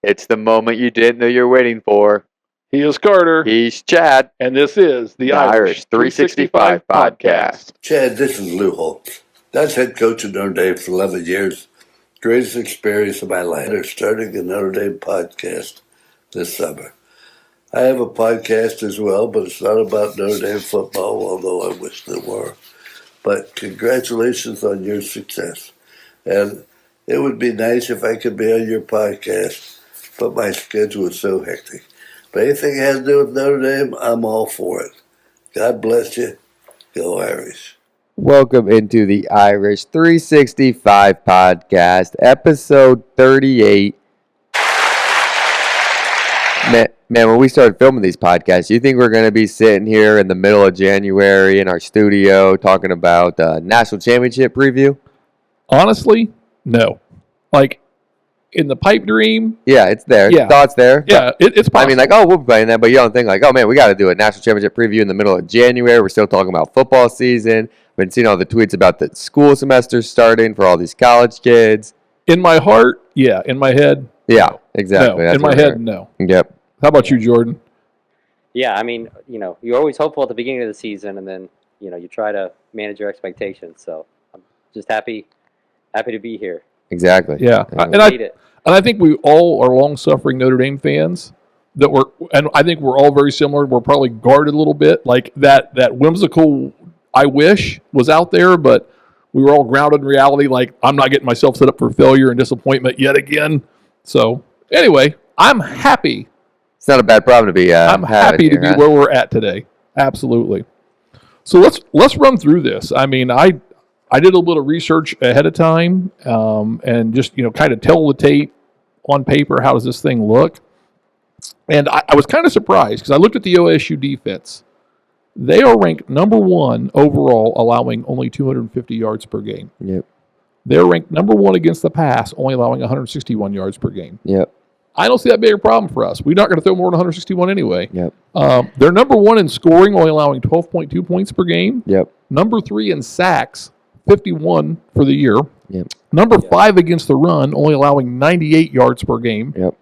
It's the moment you didn't know you're waiting for. He is Carter. He's Chad. And this is the Irish 365 podcast. Chad, this is Lou Holtz. That's head coach of Notre Dame for 11 years. Greatest experience of my life. They're starting a Notre Dame podcast this summer. I have a podcast as well, but it's not about Notre Dame football, although I wish there were. But congratulations on your success. And it would be nice if I could be on your podcast, but my schedule is so hectic. But anything that has to do with Notre Dame, I'm all for it. God bless you. Go Irish. Welcome into the Irish 365 podcast, episode 38. Man, when we started filming these podcasts, you think we're going to be sitting here in the middle of January in our studio talking about national championship preview? Honestly, no. Like, in the pipe dream. Yeah, it's there. Yeah. Thoughts there. Yeah, it's possible. I mean, like, we'll be playing that, but you don't think, like, oh, man, we got to do a national championship preview in the middle of January. We're still talking about football season. I've been seeing all the tweets about the school semester starting for all these college kids. In my heart, yeah. In my head, yeah, no. Exactly. No. In my head, no. Yep. How about you, Jordan? Yeah, I mean, you're always hopeful at the beginning of the season, and then, you try to manage your expectations. So I'm just happy to be here. Exactly. Yeah. And I think we all are long-suffering Notre Dame fans and I think we're all very similar. We're probably guarded a little bit. Like that whimsical I wish was out there, but we were all grounded in reality. Like, I'm not getting myself set up for failure and disappointment yet again. So anyway, I'm happy. It's not a bad problem to be. I'm happy to be where we're at today. Absolutely. So let's run through this. I mean, I did a little bit of research ahead of time, and just kind of tell the tape on paper. How does this thing look? And I was kind of surprised because I looked at the OSU defense. They are ranked number one overall, allowing only 250 yards per game. Yep. They're ranked number one against the pass, only allowing 161 yards per game. Yep. I don't see that being a problem for us. We're not going to throw more than 161 anyway. Yep. They're number one in scoring, only allowing 12.2 points per game. Yep. Number three in sacks, 51 for the year. Yep. Number five against the run, only allowing 98 yards per game. Yep.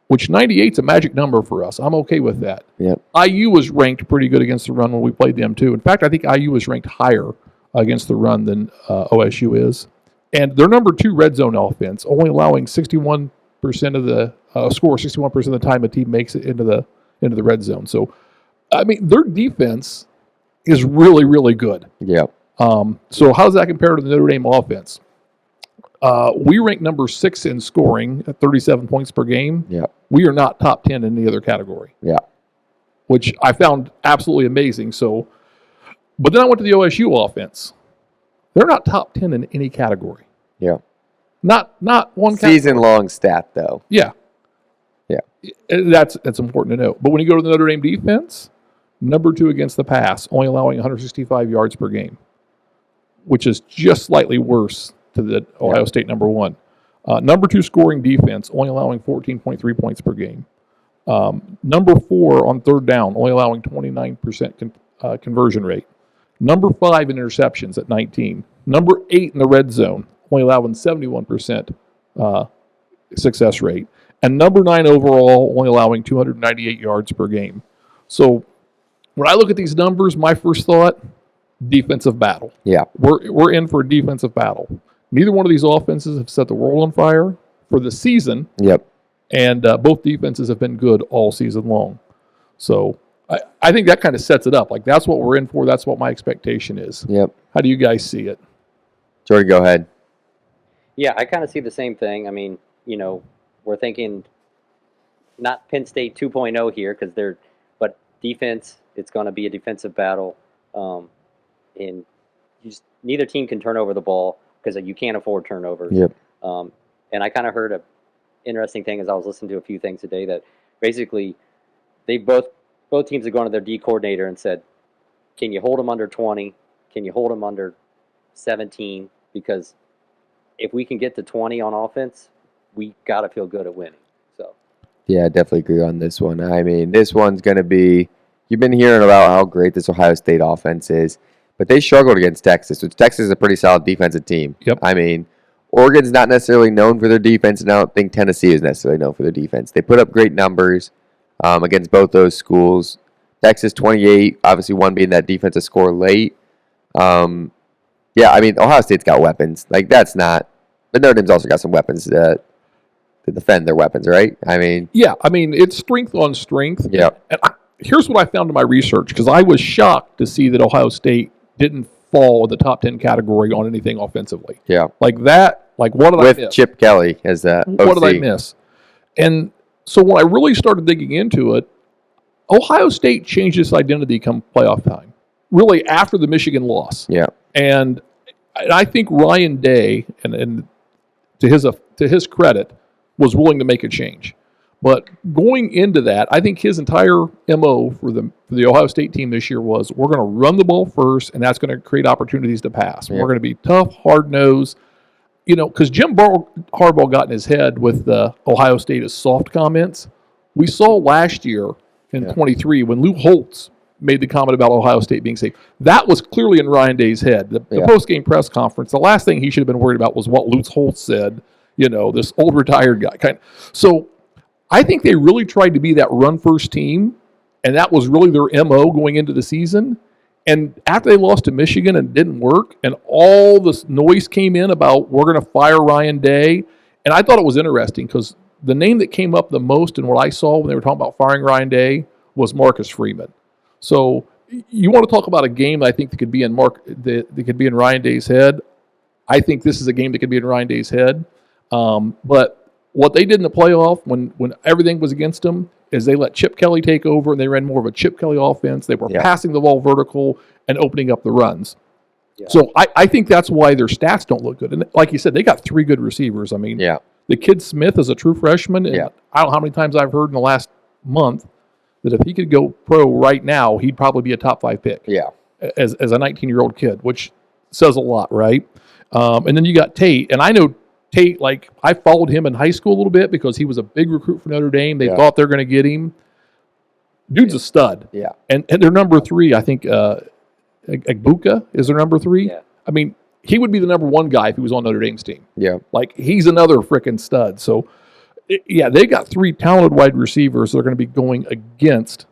Which 98 is a magic number for us. I'm okay with that. Yep. IU was ranked pretty good against the run when we played them too. In fact, I think IU was ranked higher against the run than OSU is. And they're number two red zone offense, only allowing 61% of the score 61% of the time a team makes it into the red zone. So, I mean, their defense is really, really good. Yeah. So how does that compare to the Notre Dame offense? We rank number 6 in scoring at 37 points per game. Yeah. We are not top 10 in any other category. Yeah. Which I found absolutely amazing. So, but then I went to the OSU offense. They're not top 10 in any category. Yeah. Not one category. Season-long stat, though. Yeah. Yeah. That's important to know. But when you go to the Notre Dame defense, number 2 against the pass, only allowing 165 yards per game, which is just slightly worse to the Ohio State number 1. Number 2 scoring defense, only allowing 14.3 points per game. Number 4 on third down, only allowing 29% conversion rate. Number 5 in interceptions at 19. Number 8 in the red zone, only allowing 71% success rate. And number 9 overall, only allowing 298 yards per game. So when I look at these numbers, my first thought, defensive battle. Yeah. We're in for a defensive battle. Neither one of these offenses have set the world on fire for the season. Yep. And both defenses have been good all season long. So I think that kind of sets it up. Like, that's what we're in for. That's what my expectation is. Yep. How do you guys see it? Jordan, go ahead. Yeah, I kind of see the same thing. I mean, we're thinking not Penn State 2.0 here but defense, it's going to be a defensive battle. And neither team can turn over the ball because you can't afford turnovers. Yep. And I kind of heard an interesting thing as I was listening to a few things today that basically they both teams have gone to their D coordinator and said, can you hold them under 20? Can you hold them under 17? Because if we can get to 20 on offense, we got to feel good at winning. So. Yeah, I definitely agree on this one. I mean, this one's going to be, you've been hearing about how great this Ohio State offense is, but they struggled against Texas, which Texas is a pretty solid defensive team. Yep. I mean, Oregon's not necessarily known for their defense, and I don't think Tennessee is necessarily known for their defense. They put up great numbers against both those schools. Texas 28, obviously one being that defensive score late. Yeah, I mean, Ohio State's got weapons. Like, that's not... But Notre Dame's also got some weapons to defend their weapons, right? I mean... Yeah, I mean, it's strength on strength. Yeah. And here's what I found in my research, because I was shocked to see that Ohio State didn't fall in the top 10 category on anything offensively. Yeah. Like that, like what did I miss? With Chip Kelly as the OC. What did I miss? And so when I really started digging into it, Ohio State changed its identity come playoff time, really after the Michigan loss. Yeah. And I think Ryan Day, and to his credit, was willing to make a change. But going into that, I think his entire MO for the Ohio State team this year was, we're going to run the ball first, and that's going to create opportunities to pass. Yeah. We're going to be tough, hard-nosed. Because Jim Harbaugh got in his head with the Ohio State is soft comments. We saw last year in 23 when Lou Holtz made the comment about Ohio State being safe. That was clearly in Ryan Day's head. The post-game press conference, the last thing he should have been worried about was what Lou Holtz said, this old retired guy. So I think they really tried to be that run-first team, and that was really their MO going into the season. And after they lost to Michigan and it didn't work, and all this noise came in about we're going to fire Ryan Day, and I thought it was interesting because the name that came up the most in what I saw when they were talking about firing Ryan Day was Marcus Freeman. So you want to talk about a game that I think that could be in that could be in Ryan Day's head. I think this is a game that could be in Ryan Day's head. But what they did in the playoff when everything was against them is they let Chip Kelly take over, and they ran more of a Chip Kelly offense. They were passing the ball vertical and opening up the runs. Yeah. So I think that's why their stats don't look good. And like you said, they got 3 good receivers. I mean, the kid Smith is a true freshman. And I don't know how many times I've heard in the last month that if he could go pro right now, he'd probably be a top 5 pick. Yeah. As a 19-year-old kid, which says a lot, right? And then you got Tate. And I know Tate, like, I followed him in high school a little bit because he was a big recruit for Notre Dame. They thought they're going to get him. Dude's a stud. Yeah. And their number 3, I think, Egbuka is their number 3. Yeah. I mean, he would be the number 1 guy if he was on Notre Dame's team. Yeah. Like, he's another freaking stud. So, they got 3 talented wide receivers that are going to be going against,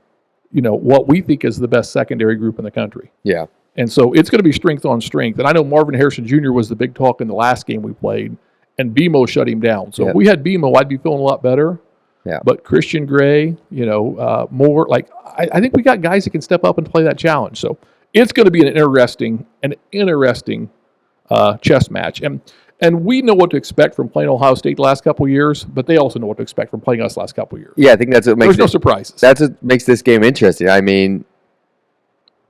what we think is the best secondary group in the country. Yeah. And so it's going to be strength on strength. And I know Marvin Harrison Jr. was the big talk in the last game we played, and BMO shut him down. So if we had BMO, I'd be feeling a lot better. Yeah. But Christian Gray, more like I think we got guys that can step up and play that challenge. So it's going to be an interesting chess match. And we know what to expect from playing Ohio State the last couple of years, but they also know what to expect from playing us the last couple of years. Yeah, I think that's what makes There's no surprises. That's what makes this game interesting. I mean,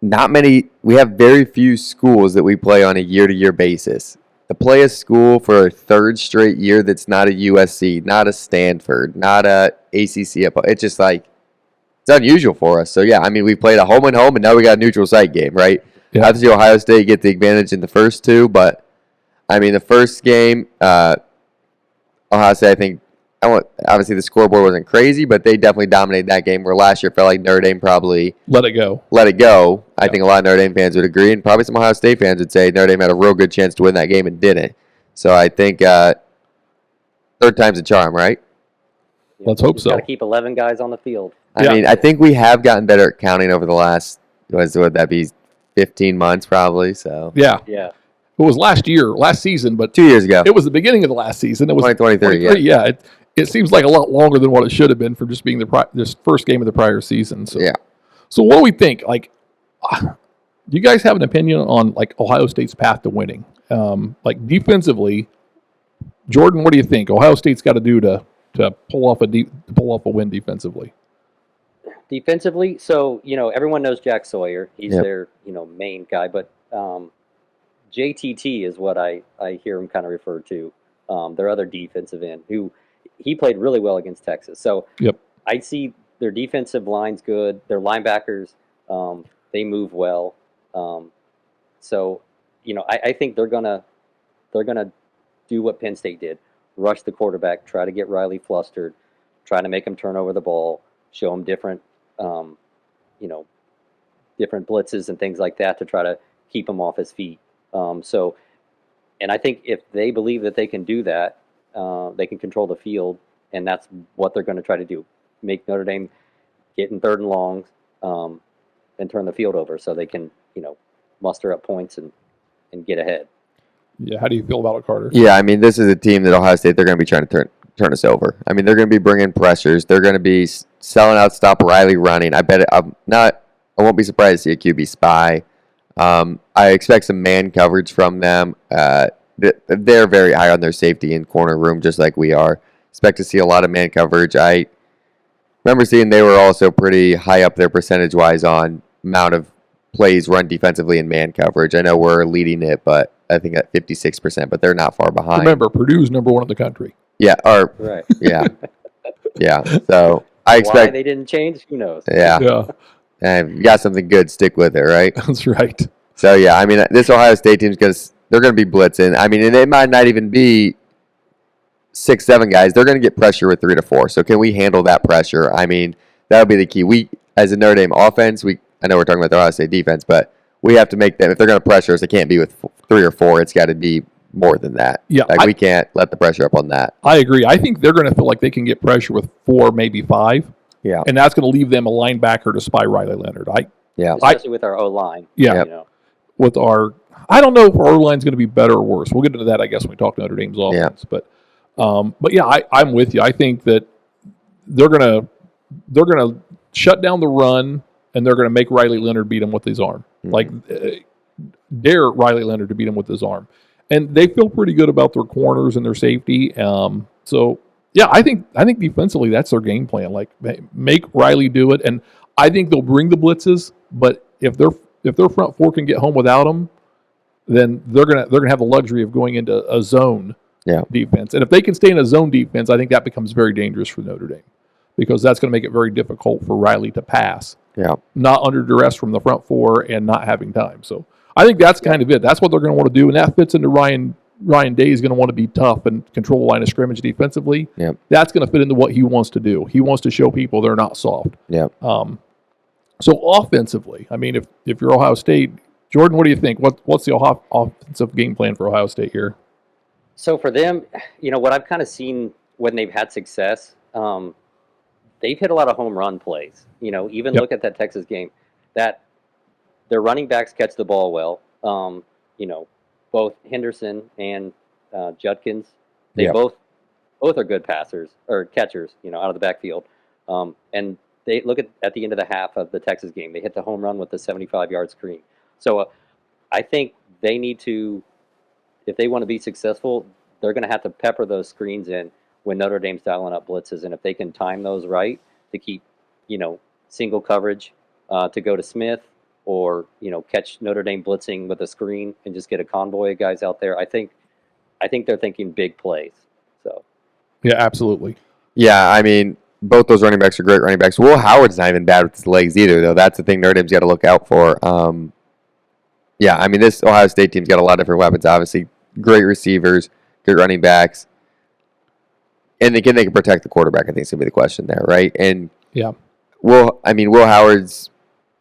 we have very few schools that we play on a year-to-year basis. To play a school for a 3rd straight year that's not a USC, not a Stanford, not a ACC, it's just like, it's unusual for us. So, yeah, I mean, we played a home and home, and now we got a neutral site game, right? Yeah. Obviously, Ohio State get the advantage in the first 2, but, I mean, the first game, Ohio State, I think, obviously the scoreboard wasn't crazy, but they definitely dominated that game, where last year it felt like Notre Dame probably let it go. I think a lot of Notre Dame fans would agree, and probably some Ohio State fans would say Notre Dame had a real good chance to win that game and didn't. So I think 3rd time's a charm, right? Let's hope so. Got to keep 11 guys on the field. I mean, I think we have gotten better at counting over the last, would that be 15 months probably? So yeah. It was last season, but 2 years ago. It was the beginning of the last season. It was 2023. Yeah. It seems like a lot longer than what it should have been from just being this first game of the prior season. So, So what do we think? Like, do you guys have an opinion on like Ohio State's path to winning? Like defensively, Jordan, what do you think Ohio State's got to do to pull off a win defensively? Defensively, so everyone knows Jack Sawyer. He's their main guy, but JTT is what I hear him kind of referred to. Their other defensive end who. He played really well against Texas. So I see their defensive line's good. Their linebackers, they move well. So, I think they're gonna do what Penn State did: rush the quarterback, try to get Riley flustered, try to make him turn over the ball, show him different different blitzes and things like that to try to keep him off his feet. And And I think if they believe that they can do that, they can control the field, and that's what they're going to try to do. Make Notre Dame get in 3rd and longs, and turn the field over so they can, muster up points and get ahead. Yeah, how do you feel about it, Carter? Yeah, I mean, this is a team that Ohio State, they're going to be trying to turn us over. I mean, they're going to be bringing pressures. They're going to be selling out, stop Riley running. I won't be surprised to see a QB spy. I expect some man coverage from them. They're very high on their safety and corner room, just like we are. Expect to see a lot of man coverage. I remember seeing they were also pretty high up there percentage-wise on amount of plays run defensively in man coverage. I know we're leading it, but I think at 56%, but they're not far behind. Remember, Purdue's number 1 in the country. Yeah, Right. yeah, yeah. So I Why expect. they didn't change, who knows? Yeah, Yeah, and if you got something good, stick with it, right? that's right. So yeah, I mean, this Ohio State team's they're gonna be blitzing. I mean, and it might not even be 6, 7 guys. They're gonna get pressure with 3 to 4. So can we handle that pressure? I mean, that'll be the key. We, as a Notre Dame offense, I know we're talking about the Ohio State defense, but we have to make them, if they're gonna pressure us, it can't be with 3 or 4. It's got to be more than that. Yeah, like we can't let the pressure up on that. I agree. I think they're going to feel like they can get pressure with 4, maybe 5. Yeah, And that's going to leave them a linebacker to spy Riley Leonard. yeah. Especially with our O-line. Yeah. With I don't know if our O-line's going to be better or worse. We'll get into that, I guess, when we talk Notre Dame's offense. But yeah, I'm with you. I think that they're going to shut down the run, and they're going to make Riley Leonard beat him with his arm. Dare Riley Leonard to beat him with his arm. And they feel pretty good about their corners and their safety. So yeah, I think defensively that's their game plan. Like, make Riley do it, and I think they'll bring the blitzes. But if their front 4 can get home without them, then they're gonna have the luxury of going into a zone defense. And if they can stay in a zone defense, I think that becomes very dangerous for Notre Dame, because that's going to make it very difficult for Riley to pass. Yeah, Not under duress from the front 4 and not having time. So I think that's kind of it. That's what they're going to want to do, and that fits into Ryan Day is going to want to be tough and control the line of scrimmage defensively. Yep. That's going to fit into what he wants to do. He wants to show people they're not soft. yeah. So offensively, I mean, if you're Ohio State, Jordan, what do you think? What's the offensive game plan for Ohio State here? So for them, what I've kind of seen when they've had success, they've hit a lot of home run plays. Look at that Texas game. That their running backs catch the ball well. Both Henderson and Judkins, they both are good passers or catchers, out of the backfield. And they look at the end of the half of the Texas game, they hit the home run with the 75-yard screen. So I think they need to, if they want to be successful, they're going to have to pepper those screens in when Notre Dame's dialing up blitzes. And if they can time those right to keep, single coverage to go to Smith, or catch Notre Dame blitzing with a screen and just get a convoy of guys out there, I think they're thinking big plays. So Yeah, absolutely. Yeah, I mean, both those running backs are great running backs. Will Howard's not even bad with his legs either, though. That's the thing Notre Dame's got to look out for. Yeah, I mean, this Ohio State team's got a lot of different weapons, obviously. Great receivers, good running backs. And again, they can protect the quarterback, I think is going to be the question there, right? And Yeah. Will Howard's,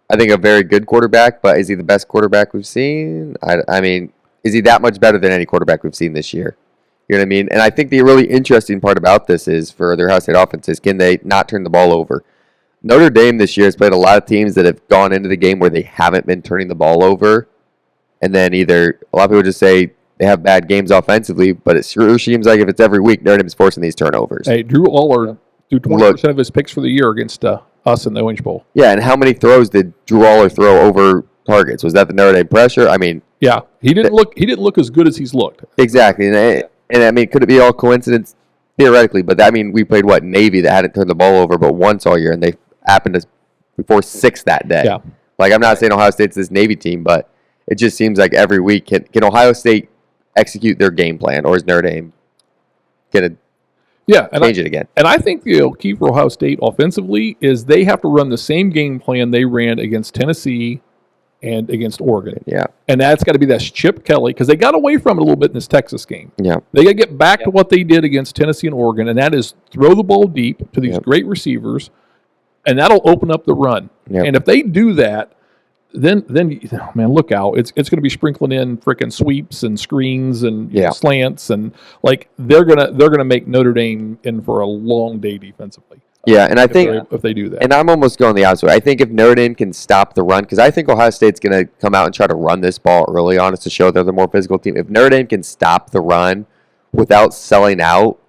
I think, a very good quarterback, but is he the best quarterback we've seen? I mean, is he that much better than any quarterback we've seen this year? You know what I mean? And I think the really interesting part about this is, for their Ohio State offense, is can they not turn the ball over? Notre Dame this year has played a lot of teams that have gone into the game where they haven't been turning the ball over. And then either, a lot of people just say they have bad games offensively, but it sure seems like if it's every week, Notre Dame's forcing these turnovers. Hey, Drew Aller threw 20% of his picks for the year against us in the Orange Bowl. Yeah, and how many throws did Drew Aller throw over targets? Was that the Notre Dame pressure? I mean, yeah, he didn't look as good as he's looked. Exactly, and I mean, could it be all coincidence? Theoretically, but I mean, we played Navy that hadn't turned the ball over but once all year, and they happened to force 6 that day. Yeah. Like, I'm not saying Ohio State's this Navy team, but it just seems like every week, can Ohio State execute their game plan, or is Notre Dame going to change it again? And I think the key for Ohio State offensively is they have to run the same game plan they ran against Tennessee and against Oregon. Yeah. And that's got to be that Chip Kelly, because they got away from it a little bit in this Texas game. Yeah. They got to get back to what they did against Tennessee and Oregon, and that is throw the ball deep to these great receivers, and that'll open up the run. Yep. And if they do that, then man, look out! It's going to be sprinkling in freaking sweeps and screens and slants, and like they're gonna make Notre Dame in for a long day defensively. Yeah, and I think if they do that, and I'm almost going the opposite way. I think if Notre Dame can stop the run, because I think Ohio State's going to come out and try to run this ball early on to show they're the more physical team. If Notre Dame can stop the run without selling out,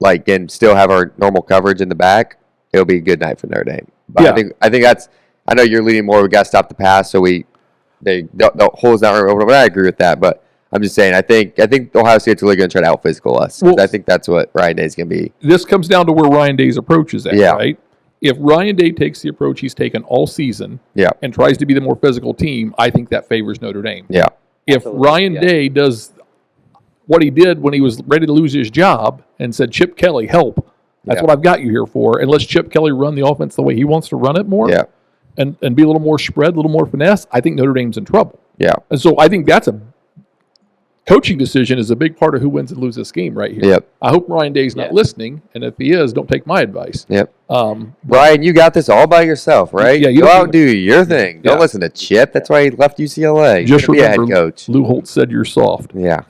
like, and still have our normal coverage in the back, it'll be a good night for Notre Dame. But I think that's. I know you're leaning more. We got to stop the pass, so the holes not over. But I agree with that. But I'm just saying, I think Ohio State's really going to try to out physical us. Well, I think that's what Ryan Day's going to be. This comes down to where Ryan Day's approach is at, right? If Ryan Day takes the approach he's taken all season, and tries to be the more physical team, I think that favors Notre Dame. Yeah. If Ryan Day does what he did when he was ready to lose his job and said, "Chip Kelly, help! That's what I've got you here for," and let's Chip Kelly run the offense the way he wants to run it more. Yeah. And be a little more spread, a little more finesse, I think Notre Dame's in trouble. Yeah. And so I think that's a coaching decision is a big part of who wins and loses this game right here. Yep. I hope Ryan Day's not listening, and if he is, don't take my advice. Yep. Ryan, you got this all by yourself, right? Yeah, go out and do your thing. Don't listen to Chip. That's why he left UCLA. Just be a remember, head coach. Lou Holtz said you're soft. Yeah.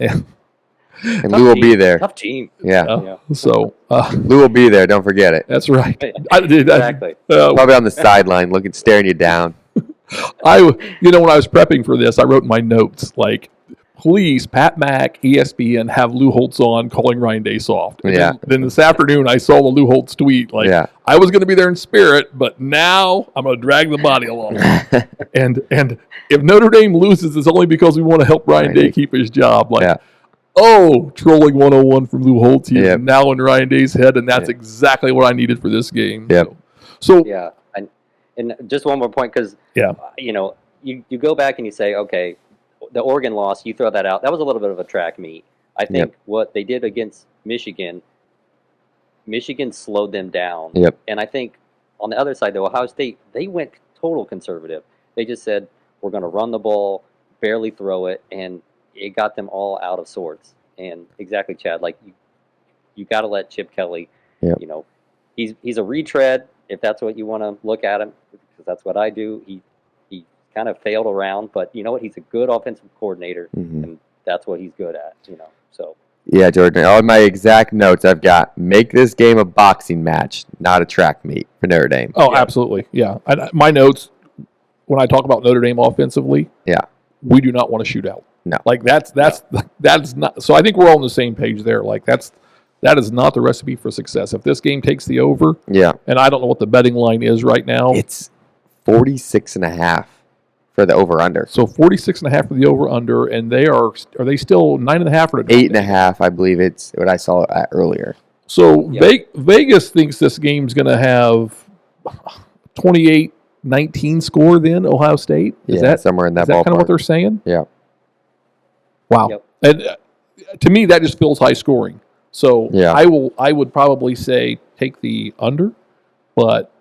And Tough Lou will team. be there. Tough team. Yeah. So Lou will be there. Don't forget it. that's right. Exactly. Probably on the sideline, staring you down. When I was prepping for this, I wrote in my notes like, please, Pat Mack, ESPN, have Lou Holtz on calling Ryan Day soft. And then this afternoon, I saw the Lou Holtz tweet. I was going to be there in spirit, but now I'm going to drag the body along. and if Notre Dame loses, it's only because we want to help Ryan Day keep his job. Trolling 101 from Lou Holtz. He's now in Ryan Day's head, and that's exactly what I needed for this game. Yep. So and just one more point, because you go back and you say, okay, the Oregon loss, you throw that out. That was a little bit of a track meet. I think what they did against Michigan slowed them down. Yep. And I think on the other side, though, Ohio State, they went total conservative. They just said, we're going to run the ball, barely throw it, and it got them all out of sorts. And exactly, Chad, like you got to let Chip Kelly, he's a retread, if that's what you want to look at him, because that's what I do. He kind of failed around, but you know what? He's a good offensive coordinator, and that's what he's good at, so. Yeah, Jordan, all my exact notes I've got, make this game a boxing match, not a track meet for Notre Dame. Oh, absolutely. Yeah. My notes, when I talk about Notre Dame offensively, we do not want to shoot out. No. Like that's not, so I think we're all on the same page there. Like that is not the recipe for success. If this game takes the over, and I don't know what the betting line is right now. It's 46.5 for the over-under. So 46.5 for the over-under, and are they still 9.5 or 8.5? I believe it's what I saw earlier. So Vegas thinks this game's going to have 28-19 score. Then Ohio State is that somewhere in that ballpark? Is that kind of what they're saying? Yeah. Wow. Yep. And to me, that just feels high scoring. So I would probably say take the under, but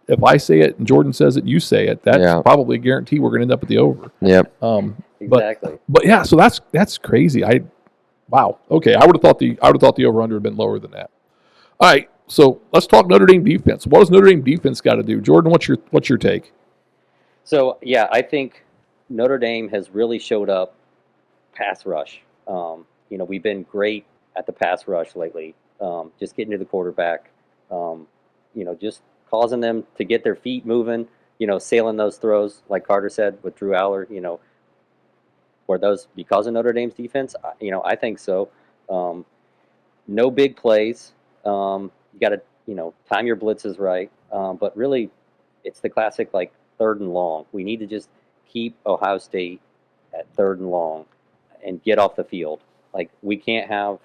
if I say it and Jordan says it, you say it. That's probably a guarantee we're going to end up at the over. Yep. Exactly. But yeah, so that's crazy. Wow. Okay, I would have thought the over under had been lower than that. All right, so let's talk Notre Dame defense. What does Notre Dame defense got to do, Jordan? What's your take? So I think Notre Dame has really showed up pass rush. We've been great at the pass rush lately. Just getting to the quarterback. Just causing them to get their feet moving, sailing those throws, like Carter said with Drew Aller, were those because of Notre Dame's defense? I think so. No big plays. You got to, time your blitzes right. But really, it's the classic, like, 3rd and long. We need to just keep Ohio State at 3rd and long and get off the field. Like, we can't have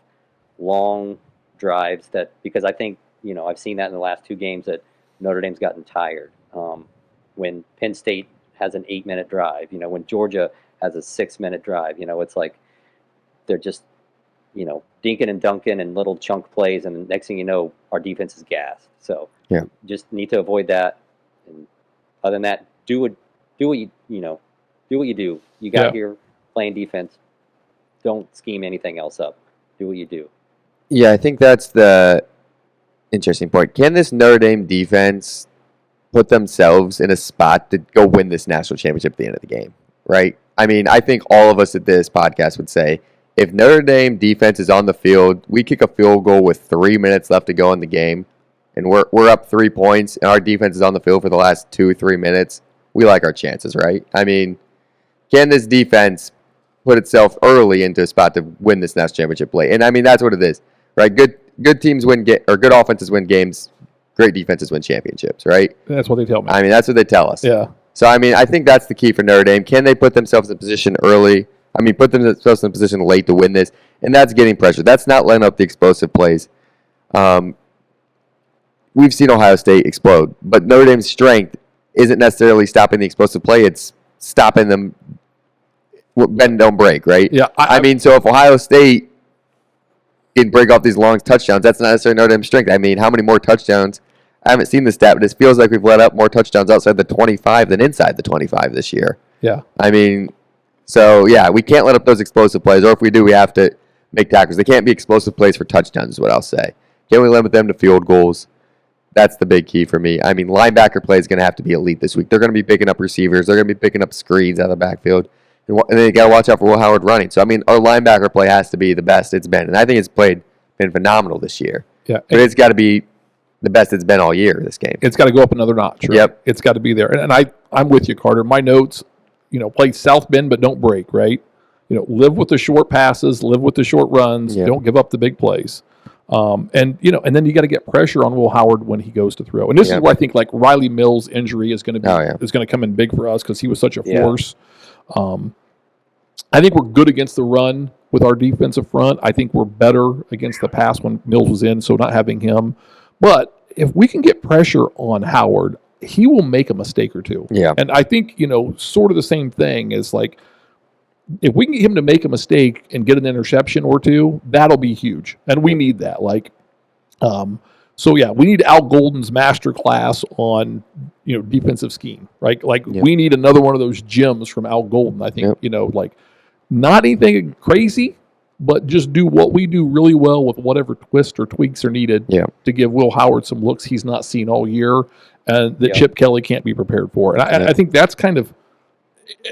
long drives because I think, I've seen that in the last 2 games that Notre Dame's gotten tired. When Penn State has an 8-minute drive, when Georgia has a 6-minute drive, it's like they're just, dinking and dunking and little chunk plays, and the next thing you know, our defense is gassed. So just need to avoid that. And other than that, do what you do. You got here playing defense. Don't scheme anything else up. Do what you do. Yeah, I think that's the interesting point. Can this Notre Dame defense put themselves in a spot to go win this national championship at the end of the game, right? I mean, I think all of us at this podcast would say, if Notre Dame defense is on the field, we kick a field goal with 3 minutes left to go in the game, and we're up 3 points, and our defense is on the field for the last 2-3 minutes, we like our chances, right? I mean, can this defense put itself early into a spot to win this national championship late? And I mean, that's what it is, right? Good teams win or good offenses win games. Great defenses win championships, right? That's what they tell me. I mean, that's what they tell us. Yeah. So, I mean, I think that's the key for Notre Dame. Can they put themselves in position early? I mean, put themselves in position late to win this, and that's getting pressure. That's not letting up the explosive plays. We've seen Ohio State explode, but Notre Dame's strength isn't necessarily stopping the explosive play. It's stopping them bend, don't break, right? Yeah. I mean, so if Ohio State can break off these long touchdowns, that's not necessarily Notre Dame's strength. I mean, how many more touchdowns? I haven't seen the stat, but it feels like we've let up more touchdowns outside the 25 than inside the 25 this year. Yeah. I mean, so, yeah, we can't let up those explosive plays, or if we do, we have to make tackles. They can't be explosive plays for touchdowns is what I'll say. Can we limit them to field goals? That's the big key for me. I mean, linebacker play is going to have to be elite this week. They're going to be picking up receivers. They're going to be picking up screens out of the backfield. And they got to watch out for Will Howard running. So, I mean, our linebacker play has to be the best it's been. And I think it's been phenomenal this year. Yeah. But it's got to be the best it's been all year, this game. It's got to go up another notch. Right? Yep. It's got to be there. And I'm with you, Carter. My notes, play South Bend, but don't break, right? Live with the short passes, live with the short runs. Yep. Don't give up the big plays. And then you got to get pressure on Will Howard when he goes to throw. And this is where I think like Riley Mills' injury is going to be is going to come in big for us because he was such a force. I think we're good against the run with our defensive front. I think we're better against the pass when Mills was in, so not having him. But if we can get pressure on Howard, he will make a mistake or two. Yeah. And I think, sort of the same thing is like, if we can get him to make a mistake and get an interception or two, that'll be huge. And we need that. We need Al Golden's master class on, defensive scheme, right? We need another one of those gems from Al Golden. I think, not anything crazy, but just do what we do really well with whatever twists or tweaks are needed to give Will Howard some looks he's not seen all year and that Chip Kelly can't be prepared for. And I think that's kind of,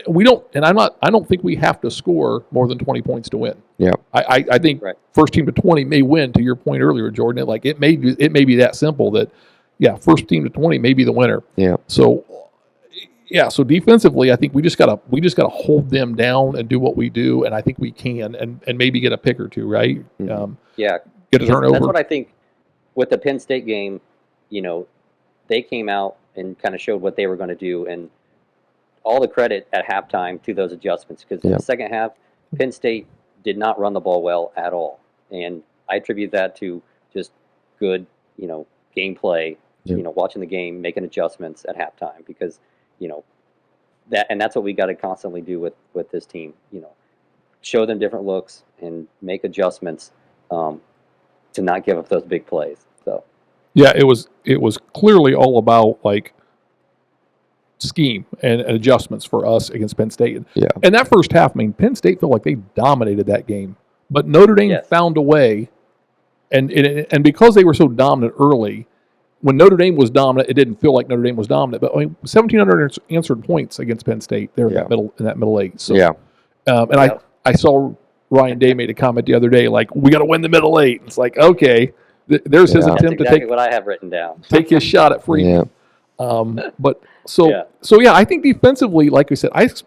I don't think we have to score more than 20 points to win. Yeah. I think first team to 20 may win, to your point earlier, Jordan. It may be that simple that, first team to 20 may be the winner. Yeah. So defensively, I think we just gotta hold them down and do what we do, and I think we can, and maybe get a pick or two, right? Mm-hmm. Get a turnover. That's what I think with the Penn State game. They came out and kind of showed what they were going to do, and all the credit at halftime to those adjustments, because in the second half, Penn State did not run the ball well at all, and I attribute that to just good, gameplay. Watching the game, making adjustments at halftime, because that's what we got to constantly do with this team. Show them different looks and make adjustments to not give up those big plays. So it was clearly all about scheme and adjustments for us against Penn State. Yeah. And that first half, Penn State felt like they dominated that game, but Notre Dame found a way, and because they were so dominant early. When Notre Dame was dominant, it didn't feel like Notre Dame was dominant. But 1,700 answered points against Penn State there in that middle eight. So, I saw Ryan Day made a comment the other day, we got to win the middle eight. It's like, okay, there's his attempt to take what I have written down. Take his shot at Freeman. I think defensively, like we said, this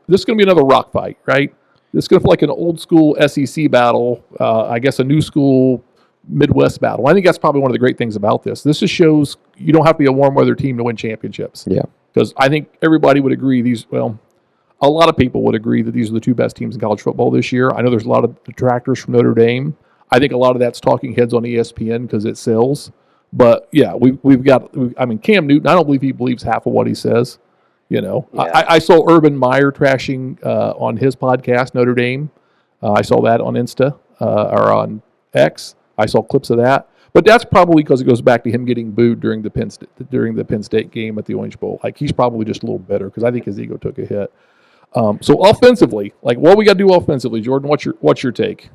is going to be another rock fight, right? This is going to feel like an old school SEC battle. I guess a new school Midwest battle. I think that's probably one of the great things about this. This just shows you don't have to be a warm weather team to win championships. Yeah. Because I think everybody would agree a lot of people would agree that these are the two best teams in college football this year. I know there's a lot of detractors from Notre Dame. I think a lot of that's talking heads on ESPN because it sells. But we've got Cam Newton, I don't believe he believes half of what he says. I saw Urban Meyer trashing on his podcast, Notre Dame. I saw that on Insta or on X. I saw clips of that, but that's probably because it goes back to him getting booed during the Penn State game at the Orange Bowl. He's probably just a little bitter because I think his ego took a hit. So offensively, what we got to do offensively, Jordan? What's your take?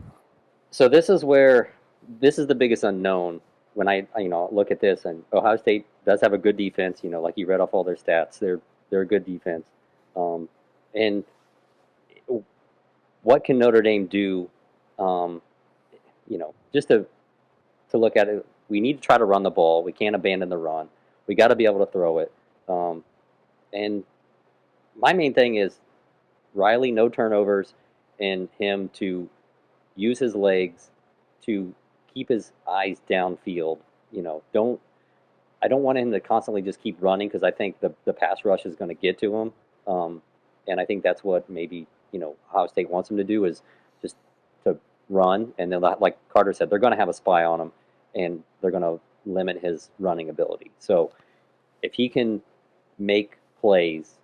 So this is the biggest unknown when I look at this, and Ohio State does have a good defense. Like you read off all their stats, they're a good defense. And what can Notre Dame do? Just to look at it, we need to try to run the ball. We can't abandon the run. We got to be able to throw it. And my main thing is Riley, no turnovers, and him to use his legs to keep his eyes downfield. I don't want him to constantly just keep running because I think the pass rush is going to get to him. And I think that's what maybe, Ohio State wants him to do is just to run. And then, like Carter said, they're going to have a spy on him and they're going to limit his running ability. So if he can make plays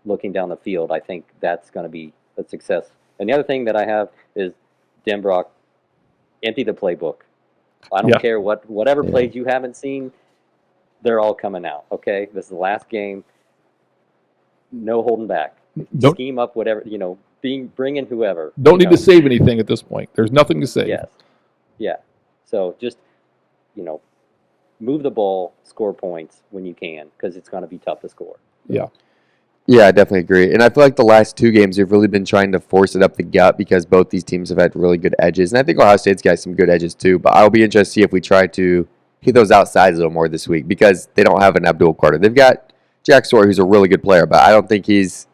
looking down the field, I think that's going to be a success. And the other thing that I have is Denbrock, empty the playbook. I don't care whatever plays you haven't seen, they're all coming out. Okay, this is the last game. No holding back. Scheme up whatever bring in whoever. Don't need to save anything at this point. There's nothing to save. Yes, yeah. So just move the ball, score points when you can, because it's going to be tough to score. Yeah. Yeah, I definitely agree. And I feel like the last two games, we've really been trying to force it up the gut because both these teams have had really good edges. And I think Ohio State's got some good edges too. But I'll be interested to see if we try to hit those outsides a little more this week because they don't have an Abdul Carter. They've got Jack Sawyer, who's a really good player, but I don't think he's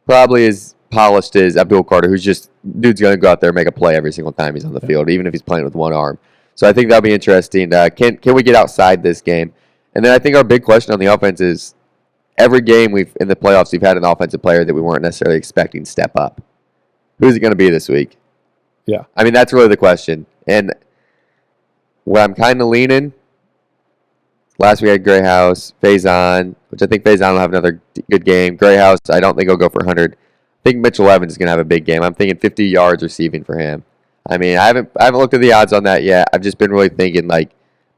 probably as polished as Abdul Carter, who's just, dude's going to go out there and make a play every single time he's on the field, even if he's playing with one arm. So I think that'll be interesting. Can we get outside this game? And then I think our big question on the offense is, every game in the playoffs, we've had an offensive player that we weren't necessarily expecting step up. Who's it going to be this week? Yeah. I mean, that's really the question. And where I'm kind of leaning, last week I had Grayhouse, Faison, which I think Faison will have another good game. Grayhouse, I don't think he'll go for 100. I think Mitchell Evans is going to have a big game. I'm thinking 50 yards receiving for him. I mean, I haven't looked at the odds on that yet. I've just been really thinking, like,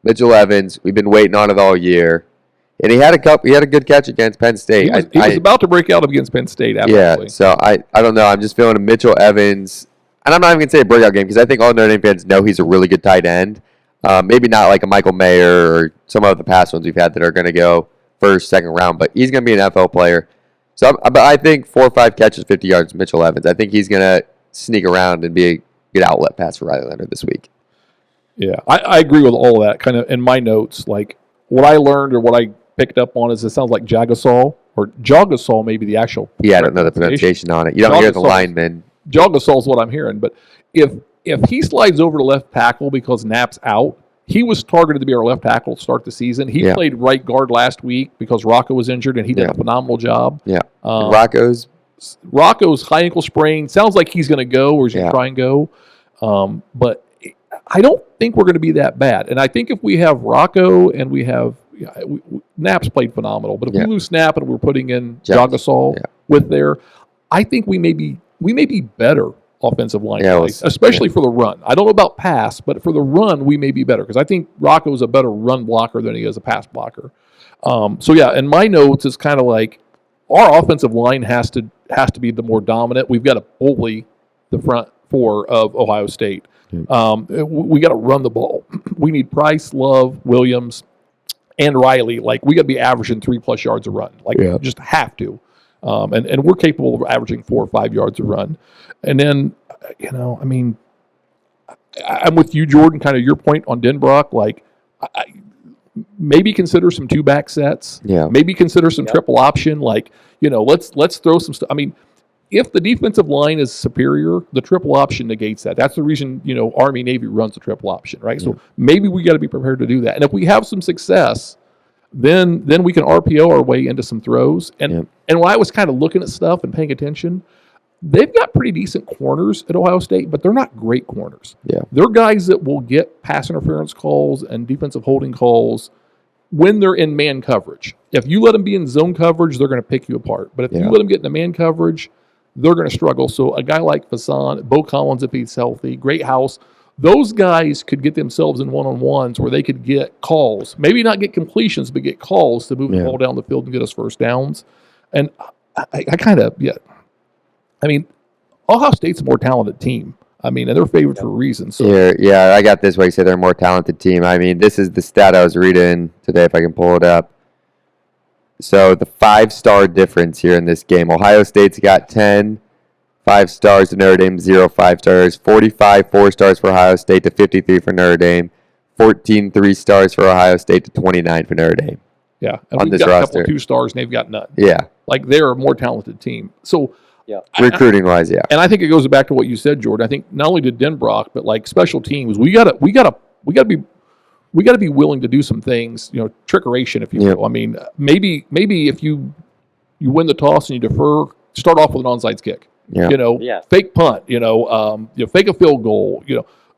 Mitchell Evans, we've been waiting on it all year. And he had a good catch against Penn State. He was about to break out against Penn State. Absolutely. Yeah, so I don't know. I'm just feeling a Mitchell Evans, and I'm not even going to say a breakout game because I think all Notre Dame fans know he's a really good tight end. Maybe not like a Michael Mayer or some of the past ones we've had that are going to go first, second round, but he's going to be an NFL player. So I think 4 or 5 catches, 50 yards, Mitchell Evans. I think he's going to sneak around and be a good outlet pass for Riley Leonard this week. Yeah, I agree with all of that. Kind of in my notes, like what I learned or what I picked up on is it sounds like Jagasol or Jogasol, maybe the actual. Yeah, I don't know the pronunciation on it. You don't hear the lineman. Jogasol is what I'm hearing, but if he slides over to left tackle because Knapp's out, he was targeted to be our left tackle to start the season. He played right guard last week because Rocco was injured, and he did a phenomenal job. Yeah, Rocco's high ankle sprain. Sounds like he's going to go, or he's going to try and go. But I don't think we're going to be that bad. And I think if we have Rocco and we have Knapp's played phenomenal, but if we lose Knapp and we're putting in Jogasol with there, I think we may be better offensive line plays, especially for the run. I don't know about pass, but for the run, we may be better because I think Rocco is a better run blocker than he is a pass blocker. In my notes, it's kind of like our offensive line has to be the more dominant. We've got to bully the front four of Ohio State. We got to run the ball. We need Price, Love, Williams, and Riley. Like, we got to be averaging 3+ yards a run. Just have to. And we're capable of averaging 4 or 5 yards a run. And then, I'm with you, Jordan, kind of your point on Denbrock. Like, maybe consider some 2-back sets. Yeah. Maybe consider some triple option. Like, let's throw some stuff. I mean, if the defensive line is superior, the triple option negates that. That's the reason, Army, Navy runs the triple option, right? So maybe we got to be prepared to do that. And if we have some success, then we can RPO our way into some throws. And when I was kind of looking at stuff and paying attention, they've got pretty decent corners at Ohio State, but they're not great corners. Yeah. They're guys that will get pass interference calls and defensive holding calls when they're in man coverage. If you let them be in zone coverage, they're going to pick you apart. But if you let them get into man coverage, they're going to struggle. So a guy like Faison, Bo Collins, if he's healthy, Greathouse, those guys could get themselves in one-on-ones where they could get calls. Maybe not get completions, but get calls to move the ball down the field and get us first downs. And I kind of, I mean, Ohio State's a more talented team. I mean, and they're favored for a reason. So Yeah, I got this where you say they're a more talented team. I mean, this is the stat I was reading today, if I can pull it up. So the 5-star difference here in this game. Ohio State's got 10 5 stars to Notre Dame, 0 5 stars. 45 4 stars for Ohio State to 53 for Notre Dame. 14 3 stars for Ohio State to 29 for Notre Dame. yeah, and on we've this got a couple roster. of 2 stars, and they've got none. Yeah, Like they're a more talented team. So Yeah. recruiting wise, yeah. and I think it goes back to what you said, Jordan. I think not only did Denbrock, but like special teams, we gotta be willing to do some things, trickeration, if you Yeah. will. I mean, maybe if you win the toss and you defer, start off with an onside kick. Yeah. Yeah. Fake punt. Fake a field goal.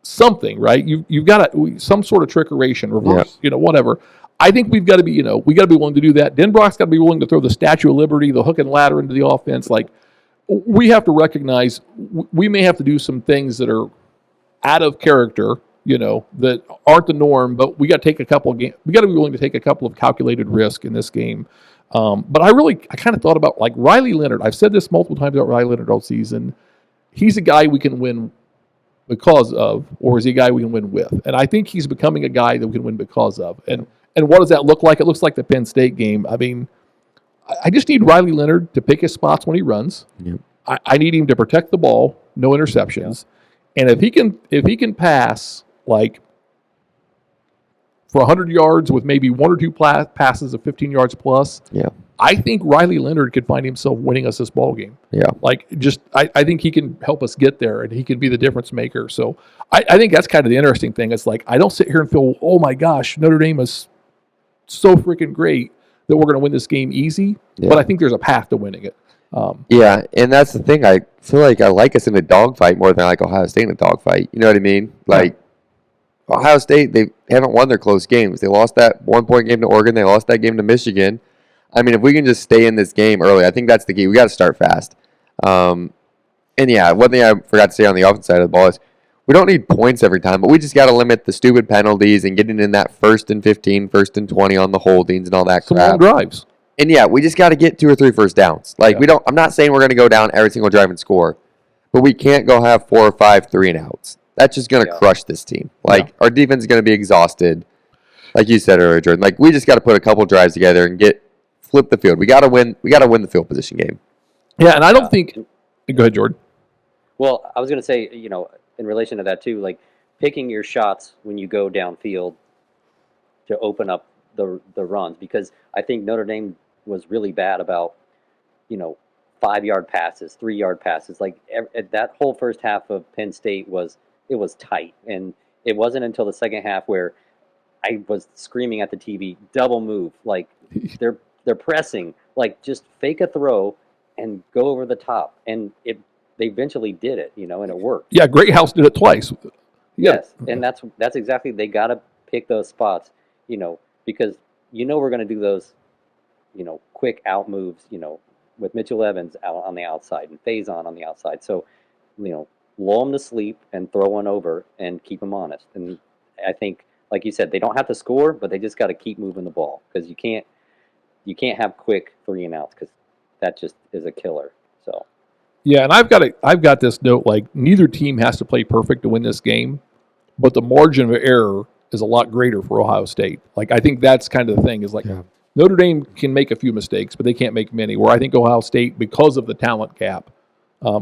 Something, right? You've got some sort of trickeration, reverse. Whatever. I think we've got to be willing to do that. Denbrock's got to be willing to throw the Statue of Liberty, the hook and ladder into the offense. Like, we have to recognize we may have to do some things that are out of character, that aren't the norm, but we got to take a couple of games. We got to be willing to take a couple of calculated risks in this game. But I kind of thought about like Riley Leonard. I've said this multiple times about Riley Leonard all season. He's a guy we can win because of, or is he a guy we can win with? And I think he's becoming a guy that we can win because of. And what does that look like? It looks like the Penn State game. I mean, I just need Riley Leonard to pick his spots when he runs. Yep. I need him to protect the ball, no interceptions. And if he can pass like for 100 yards with maybe 1 or 2 passes of 15 yards plus, Yeah. I think Riley Leonard could find himself winning us this ball game. Yeah. Like, I think he can help us get there, and he can be the difference maker. So I think that's kind of the interesting thing. It's like, I don't sit here and feel, oh my gosh, Notre Dame is so freaking great that we're going to win this game easy. Yeah. But I think there's a path to winning it. Yeah, and that's the thing. I feel like I like us in a dogfight more than I like Ohio State in a dogfight. You know what I mean? Like, Ohio State, they haven't won their close games. They lost that 1-point game to Oregon. They lost that game to Michigan. I mean, if we can just stay in this game early, I think that's the key. We got to start fast. And yeah, one thing I forgot to say on the offense side of the ball is we don't need points every time, but we just got to limit the stupid penalties and getting in that 1st and 15, 1st and 20 on the holdings and all that Some crap. long drives. And yeah, we just got to get 2 or 3 first downs. Like, I'm not saying we're going to go down every single drive and score, but we can't go have 4 or 5 3-and-outs. That's just going to crush this team. Like, our defense is going to be exhausted. Like you said earlier, Jordan. Like, we just got to put a couple drives together and flip the field. We got to win. We got to win the field position game. Yeah, and I don't think. Go ahead, Jordan. Well, I was going to say, in relation to that too, like picking your shots when you go downfield to open up the runs, because I think Notre Dame was really bad about, 5-yard passes, 3-yard passes. Like that whole first half of Penn State was tight, and it wasn't until the second half where I was screaming at the TV, double move, like they're pressing, like just fake a throw and go over the top, and they eventually did it, and it worked. Yeah, Great House did it twice. Yes, and that's exactly, they got to pick those spots, because we're going to do those, quick out moves, with Mitchell Evans out on the outside and Faison on the outside. So, lull them to sleep and throw one over and keep them honest. And I think, like you said, they don't have to score, but they just got to keep moving the ball, because you can't have quick 3-and-outs, because that just is a killer. So. Yeah, and I've got this note, like, neither team has to play perfect to win this game, but the margin of error is a lot greater for Ohio State. Like, I think that's kind of the thing, is like, Notre Dame can make a few mistakes, but they can't make many, where I think Ohio State, because of the talent gap,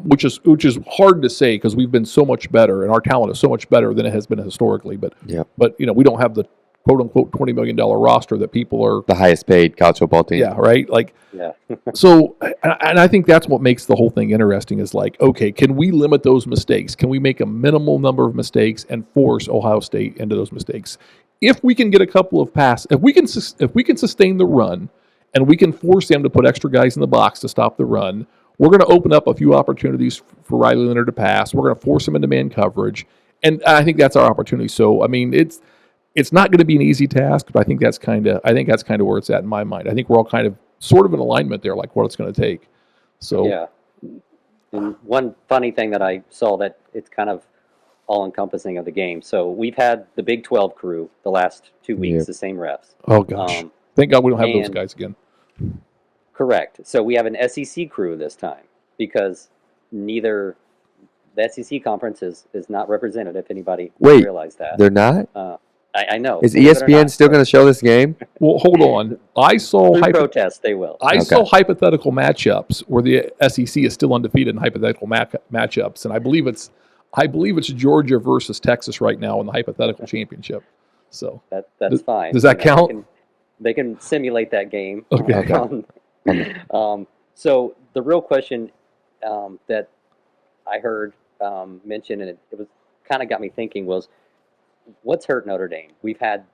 which is hard to say, because we've been so much better, and our talent is so much better than it has been historically, but we don't have the quote-unquote $20 million roster that people are... The highest paid college football team. Yeah, right? Like, so, and I think that's what makes the whole thing interesting, is like, okay, can we limit those mistakes? Can we make a minimal number of mistakes and force Ohio State into those mistakes? If we can get a couple of passes, if we can sustain the run, and we can force them to put extra guys in the box to stop the run, we're going to open up a few opportunities for Riley Leonard to pass. We're going to force him into man coverage, and I think that's our opportunity. So, I mean, it's not going to be an easy task, but I think that's kind of where it's at in my mind. I think we're all kind of sort of in alignment there, like what it's going to take. So yeah. And one funny thing that I saw, that it's kind of all-encompassing of the game. So we've had the Big 12 crew the last 2 weeks, the same refs. Oh gosh, thank God we don't have those guys again. Correct. So we have an SEC crew this time, because neither the SEC conference is not represented. If anybody Wait, realized that, they're not? I know. Is believe it or ESPN not, still but going to show this game? Well, hold on. I saw through protest, they will. I Okay. saw hypothetical matchups where the SEC is still undefeated in hypothetical matchups, and I believe it's Georgia versus Texas right now in the hypothetical championship. So That's fine. does that count? They can simulate that game. Okay. So the real question that I heard mentioned, and it was kind of got me thinking, was what's hurt Notre Dame? We've had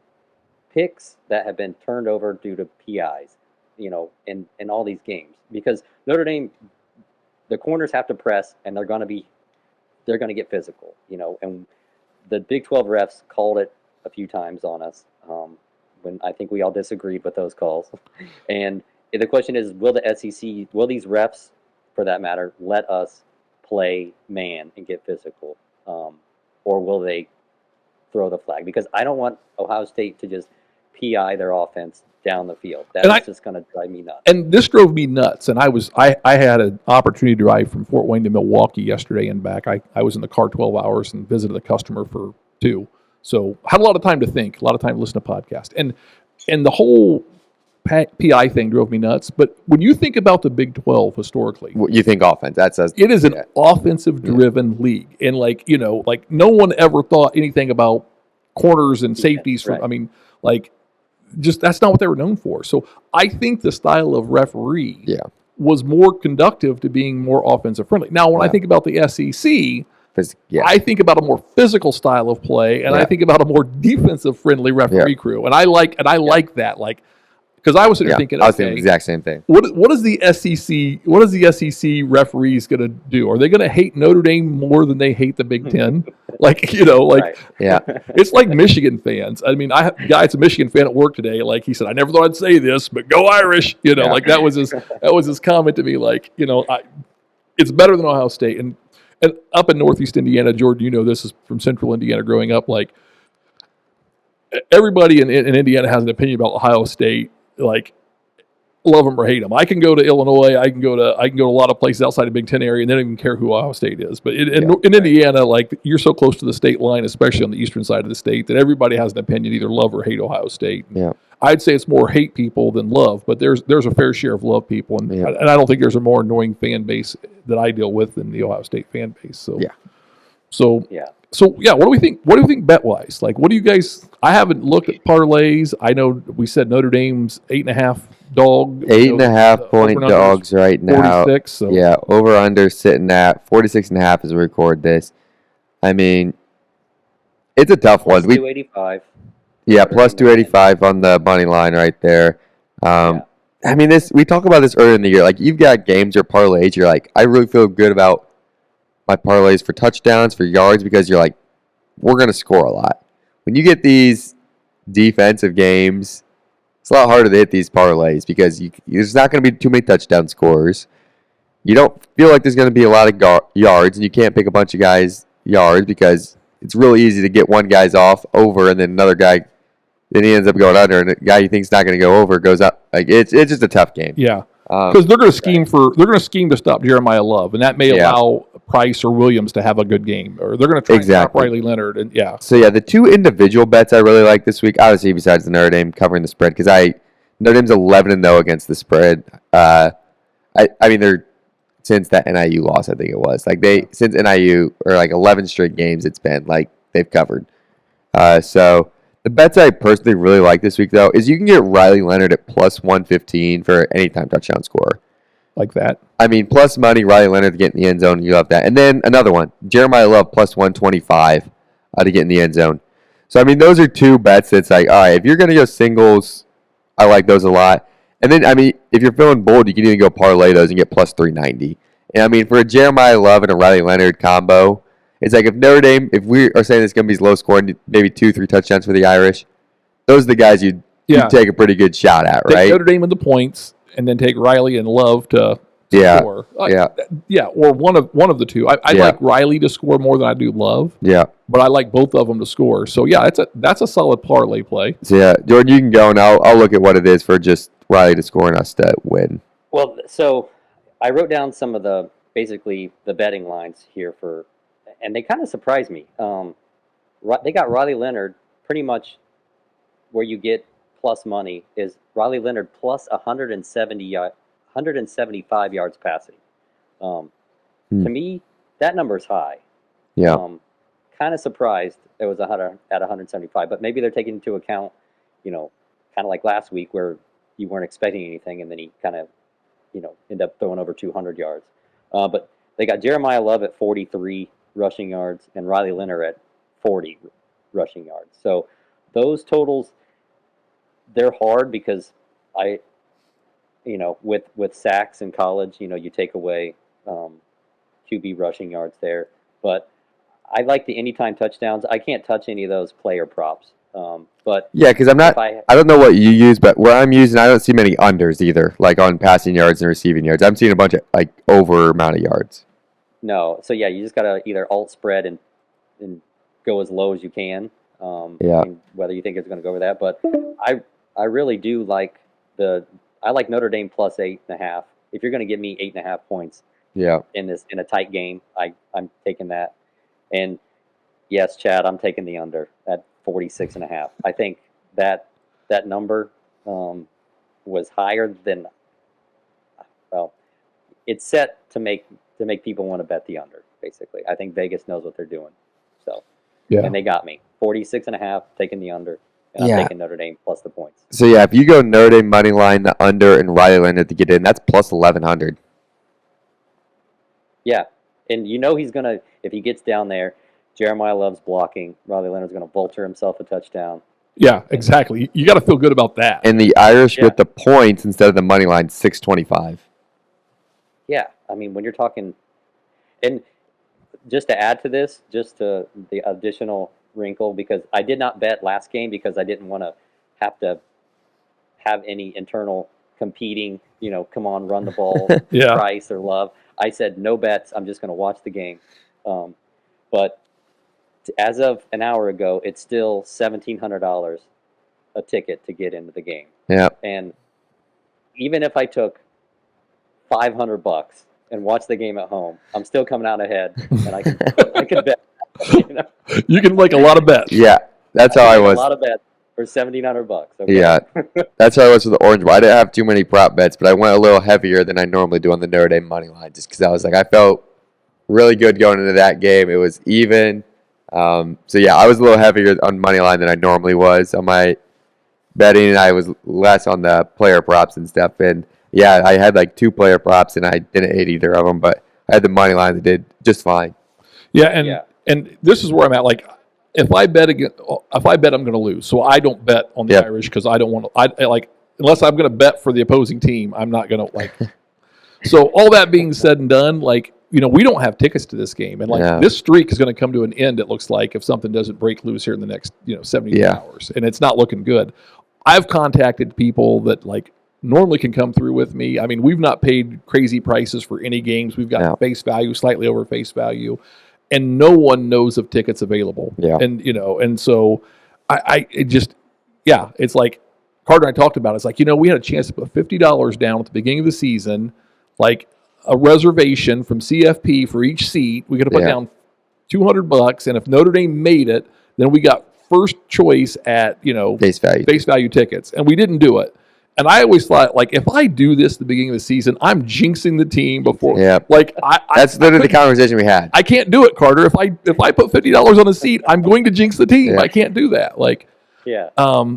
picks that have been turned over due to PIs, in all these games, because Notre Dame, the corners have to press, and they're going to get physical, and the Big 12 refs called it a few times on us when I think we all disagreed with those calls. And the question is, will the SEC, will these refs, for that matter, let us play man and get physical, or will they throw the flag? Because I don't want Ohio State to just PI their offense down the field. That's just going to drive me nuts. And this drove me nuts. And I had an opportunity to drive from Fort Wayne to Milwaukee yesterday and back. I was in the car 12 hours and visited a customer for 2. So I had a lot of time to think, a lot of time to listen to podcasts. And the whole PI thing drove me nuts. But when you think about the Big 12 historically, You think offense? it is an offensive-driven league, and like no one ever thought anything about corners and safeties. Right. I mean, just that's not what they were known for. So I think the style of referee was more conductive to being more offensive friendly. Now, when I think about the SEC, I think about a more physical style of play, and I think about a more defensive friendly referee crew, and I like that. Because I was sitting there thinking, I was thinking the exact same thing. What is the SEC? What is the SEC referees going to do? Are they going to hate Notre Dame more than they hate the Big Ten? Right. It's like Michigan fans. I mean, I have a guy that's a Michigan fan at work today. Like he said, I never thought I'd say this, but go Irish. Like that was his comment to me. Like it's better than Ohio State. And up in Northeast Indiana, Jordan, this is from Central Indiana growing up. Like everybody in Indiana has an opinion about Ohio State. Like, love them or hate them. I can go to Illinois. I can go to a lot of places outside the Big Ten area, and they don't even care who Ohio State is. But in Indiana, you're so close to the state line, especially on the eastern side of the state, that everybody has an opinion, either love or hate Ohio State. Yeah. I'd say it's more hate people than love, but there's a fair share of love people, and I don't think there's a more annoying fan base that I deal with than the Ohio State fan base. So what do we think? What do we think bet wise? What do you guys? I haven't looked at parlays. I know we said Notre Dame's 8.5 dog. 8.5 point dogs right now. 46. So. Yeah, over under sitting at 46.5 as we record this. I mean, it's a tough one. 285. Yeah, plus 285 on the money line right there. I mean, we talk about this earlier in the year. Like, you've got games or parlays. You're like, I really feel good about my parlays for touchdowns, for yards, because you're like, we're going to score a lot. When you get these defensive games, it's a lot harder to hit these parlays because there's not going to be too many touchdown scorers. You don't feel like there's going to be a lot of yards, and you can't pick a bunch of guys yards because it's really easy to get one guy's off over, and then another guy, then he ends up going under, and the guy you think's not going to go over goes up. It's just a tough game. Yeah, because they're going to scheme to stop Jeremiah Love, and that may allow Price or Williams to have a good game, or they're going to try to stop Riley Leonard. And So the two individual bets I really like this week, obviously besides the Notre Dame covering the spread, because Notre Dame's 11-0 against the spread. I mean, they're since that NIU loss, I think it was since NIU or 11 straight games, it's been they've covered. So the bets I personally really like this week though is you can get Riley Leonard at plus 115 for anytime touchdown scorer. Like that. I mean, plus money, Riley Leonard to get in the end zone. You love that. And then another one, Jeremiah Love plus 125 to get in the end zone. So, I mean, those are two bets that's all right, if you're going to go singles, I like those a lot. And then, I mean, if you're feeling bold, you can even go parlay those and get plus 390. And, I mean, for a Jeremiah Love and a Riley Leonard combo, it's if Notre Dame, if we are saying it's going to be low scoring, maybe 2-3 touchdowns for the Irish, those are the guys you'd take a pretty good shot at, right? Take Notre Dame in the points, and then take Riley and Love to score. Or one of the two. I like Riley to score more than I do Love. Yeah, but I like both of them to score. So that's a solid parlay play. So Jordan, you can go, and I'll look at what it is for just Riley to score and us to win. Well, so I wrote down some of basically the betting lines here for and they kind of surprised me. They got Riley Leonard pretty much where you get plus money is Riley Leonard plus 175 yards passing. To me, that number's high. Yeah. Kind of surprised it was 100 at 175, but maybe they're taking into account, kind of like last week where you weren't expecting anything, and then he kind of, ended up throwing over 200 yards. But they got Jeremiah Love at 43 rushing yards and Riley Leonard at 40 rushing yards. So those totals, they're hard because with sacks in college, you take away QB rushing yards there. But I like the anytime touchdowns. I can't touch any of those player props. But yeah, because I don't know what you use, but where I'm using, I don't see many unders either, like on passing yards and receiving yards. I'm seeing a bunch of over amount of yards. No, so yeah, you just gotta either alt spread and go as low as you can. Yeah. Whether you think it's going to go over that, but I really do like I like Notre Dame plus 8.5. If you're going to give me 8.5 points, Yeah. in a tight game, I'm taking that. And yes, Chad, I'm taking the under at 46.5. I think that number was higher than. Well, it's set to make people want to bet the under. Basically, I think Vegas knows what they're doing. So, Yeah. and they got me 46.5, taking the under, and I'm taking Notre Dame plus the points. So yeah, if you go Notre Dame money line, the under, and Riley Leonard to get in, that's plus 1,100. Yeah, and he's gonna, if he gets down there, Jeremiah Love's blocking. Riley Leonard's gonna vulture himself a touchdown. Yeah, exactly. You got to feel good about that. And the Irish with the points instead of the money line, 625. Yeah, I mean when you're talking, and just to add to this, just to the additional wrinkle, because I did not bet last game because I didn't want to have any internal competing, come on, run the ball, Yeah. Price or Love. I said no bets. I'm just going to watch the game. But as of an hour ago, it's still $1,700 a ticket to get into the game. Yeah. And even if I took $500 and watch the game at home, I'm still coming out ahead, and I can bet. You can make a lot of bets. Yeah, that's how I was. A lot of bets for $1,700. Okay? Yeah, that's how I was with the Orange Bowl. I didn't have too many prop bets, but I went a little heavier than I normally do on the Notre Dame money line, just because I was I felt really good going into that game. It was even. So yeah, I was a little heavier on money line than I normally was on my betting, and I was less on the player props and stuff. And yeah, I had 2 player props, and I didn't hit either of them, but I had the money line that did just fine. Yeah, and this is where I'm at. If I bet I'm going to lose. So I don't bet on the Irish because I don't want to. Unless I'm going to bet for the opposing team, I'm not going to So all that being said and done, we don't have tickets to this game, and this streak is going to come to an end. It looks like if something doesn't break loose here in the next 72 hours, and it's not looking good. I've contacted people that normally can come through with me. I mean, we've not paid crazy prices for any games. We've got face value, slightly over face value, and no one knows of tickets available. Yeah. And, and so it's like Carter and I talked about it. It's we had a chance to put $50 down at the beginning of the season, a reservation from CFP for each seat. We could have put down $200, and if Notre Dame made it, then we got first choice at, face value tickets. And we didn't do it. And I always thought, if I do this at the beginning of the season, I'm jinxing the team before. Yeah. That's literally the conversation we had. I can't do it, Carter. If I put $50 on a seat, I'm going to jinx the team. I can't do that.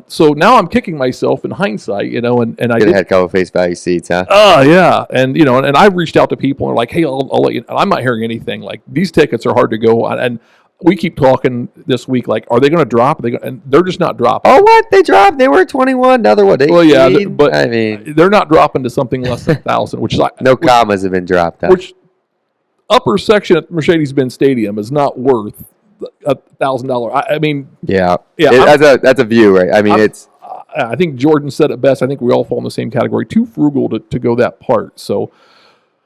So now I'm kicking myself in hindsight, and I had a couple of face value seats, huh? Yeah. And, and I've reached out to people and hey, I'll let you, I'm not hearing anything. These tickets are hard to go on. And we keep talking this week, are they going to drop? And they're just not dropping. Oh, what? They dropped. They were 21. Now they're 18? Well, yeah, but I mean, they're not dropping to something less than 1,000, which is no commas have been dropped. Huh? Which upper section at Mercedes-Benz Stadium is not worth $1,000. I mean, that's a view, right? I mean, I think Jordan said it best. I think we all fall in the same category. Too frugal to go that part. So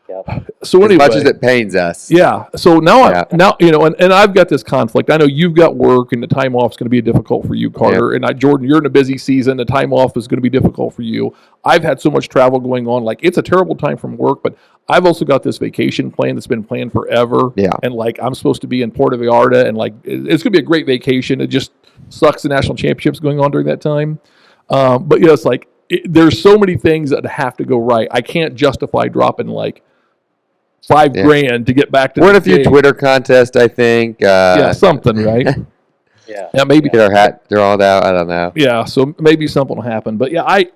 Yep. So As anyway, much as it pains us. yeah. So now, Yeah. now and I've got this conflict. I know you've got work, and the time off is going to be difficult for you, Carter. And Jordan, you're in a busy season. The time off is going to be difficult for you. I've had so much travel going on. Like, it's a terrible time from work, but I've also got this vacation plan that's been planned forever. Yeah. And like, I'm supposed to be in Puerto Vallarta, and like, it's going to be a great vacation. It just sucks the national championships going on during that time. But it's like there's so many things that have to go right. I can't justify dropping like $5,000 to get back to. We're in the a few game. Twitter contests, I think. Yeah, something, right? Yeah. Maybe. Get our hat drawn out. I don't know. Yeah, so maybe something will happen. But I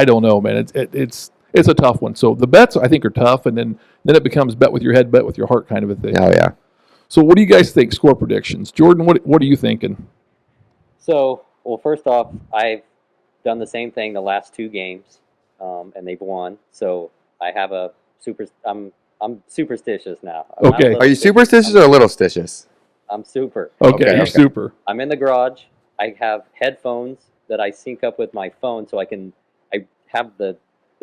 don't know, man. It's a tough one. So the bets I think are tough, and then it becomes bet with your head, bet with your heart kind of a thing. Oh yeah. So what do you guys think? Score predictions, Jordan. What are you thinking? So, well, first off, I've done the same thing the last 2 games, and they've won. So I have a I'm superstitious now. I'm not a Okay. little Are you stitious. superstitious or a little stitious? I'm super. Okay, Okay, you're okay. super. I'm in the garage. I have headphones that I sync up with my phone, so I have the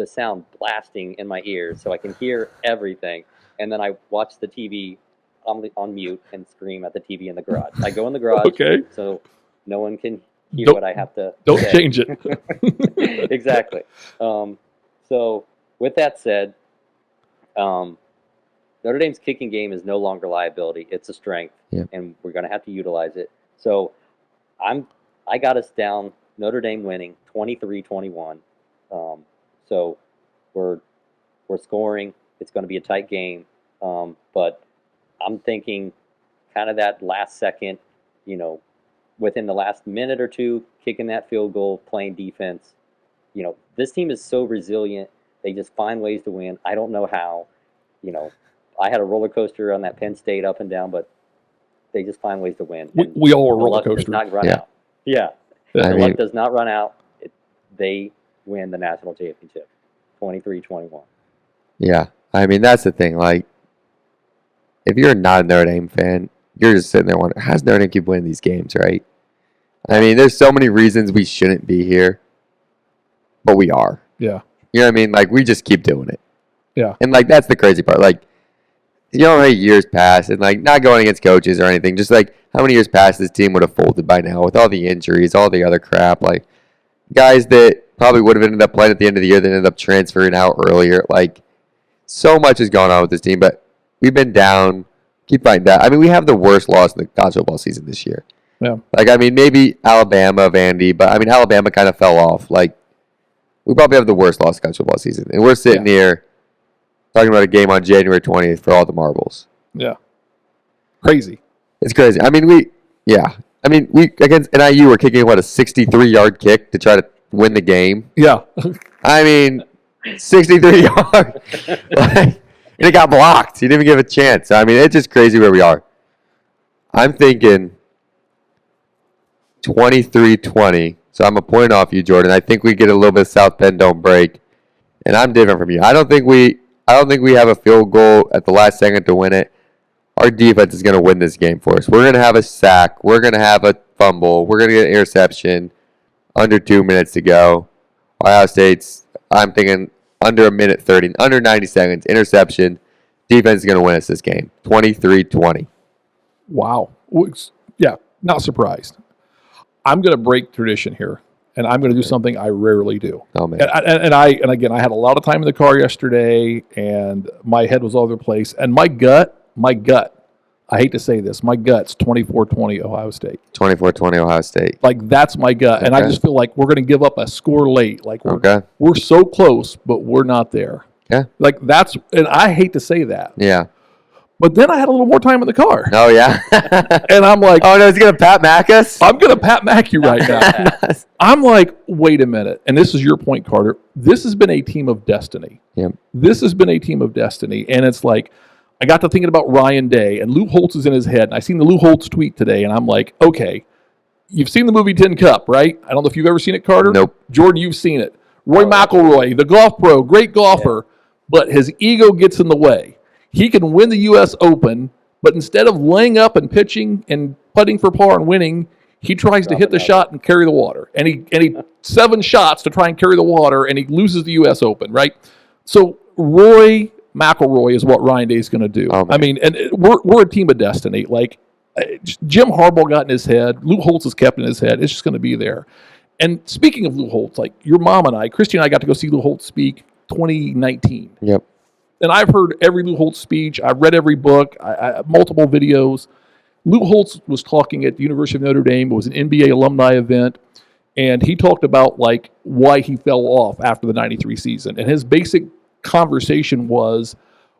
sound blasting in my ears, so I can hear everything. And then I watch the TV on mute and scream at the TV in the garage. I go in the garage, Okay. so no one can hear Don't- what I have to. Don't say. change it. Exactly. So with that said, Notre Dame's kicking game is no longer liability; it's a strength, and we're going to have to utilize it. So I got us down. Notre Dame winning 23-21. So we're scoring. It's going to be a tight game, but I'm thinking kind of that last second, within the last minute or two, kicking that field goal, playing defense. This team is so resilient. They just find ways to win. I don't know how. I had a roller coaster on that Penn State up and down, but they just find ways to win. And We all were the roller luck does coaster. not run Yeah. out. Yeah. I The mean- luck does not run out. They win the national championship, 23-21. Yeah. I mean, that's the thing. Like, if you're not a Notre Dame fan, you're just sitting there wondering, how's Notre Dame keep winning these games, right? I mean, there's so many reasons we shouldn't be here, but we are. Yeah. You know what I mean? Like, we just keep doing it. Yeah. And, like, that's the crazy part. Like, how many years pass, and, like, not going against coaches or anything, just, like, how many years past this team would have folded by now with all the injuries, all the other crap. Like, guys that probably would have ended up playing at the end of the year that ended up transferring out earlier. Like, so much has gone on with this team, but we've been down. Keep fighting that. I mean, we have the worst loss in the college football season this year. Yeah. Like, I mean, maybe Alabama, Vandy, but, I mean, Alabama kind of fell off. Like, we probably have the worst loss in college football season. And we're sitting here talking about a game on January 20th for all the marbles. Yeah. Crazy. It's crazy. I mean, we against NIU were kicking, a 63-yard kick to try to win the game. Yeah. I mean, 63 yards. Like, and it got blocked. He didn't even give a chance. I mean, it's just crazy where we are. I'm thinking 23-20. So I'm a point off you, Jordan. I think we get a little bit of South Bend don't break. And I'm different from you. I don't think we have a field goal at the last second to win it. Our defense is going to win this game for us. We're going to have a sack. We're going to have a fumble. We're going to get an interception. Under 2 minutes to go. Ohio State's, I'm thinking, under a minute 30, under 90 seconds, interception. Defense is going to win us this game. 23-20. Wow. Yeah, not surprised. I'm going to break tradition here, and I'm going to do something I rarely do. Oh, man. And again, I had a lot of time in the car yesterday, and my head was all over the place. And my gut, I hate to say this, my gut's 24-20 Ohio State. 24-20 Ohio State. Like, that's my gut. And I Okay. just feel like we're going to give up a score late. Like, Okay. we're so close, but we're not there. Yeah. Like, and I hate to say that. Yeah. But then I had a little more time in the car. Oh, yeah. And I'm like, Oh, no, he's going to Pat Mack us? I'm going to Pat Mack you right now. I'm like, wait a minute. And this is your point, Carter. This has been a team of destiny. Yep. This has been a team of destiny. And it's like, I got to thinking about Ryan Day, and Lou Holtz is in his head. And I seen the Lou Holtz tweet today, and I'm like, okay, you've seen the movie Tin Cup, right? I don't know if you've ever seen it, Carter. Nope. Jordan, you've seen it. Roy McIlroy, the golf pro, great golfer, but his ego gets in the way. He can win the U.S. Open, but instead of laying up and pitching and putting for par and winning, he tries to hit the shot and carry the water. And he 7 shots to try and carry the water, and he loses the U.S. Open, right? So Roy McElroy is what Ryan Day is going to do. Oh, man. I mean, and we're a team of destiny. Like Jim Harbaugh got in his head. Lou Holtz is kept in his head. It's just going to be there. And speaking of Lou Holtz, like your mom and I, Christy and I got to go see Lou Holtz speak 2019. Yep. And I've heard every Lou Holtz speech. I've read every book, I multiple videos. Lou Holtz was talking at the University of Notre Dame. It was an NBA alumni event. And he talked about like why he fell off after the 93 season. And his basic conversation was,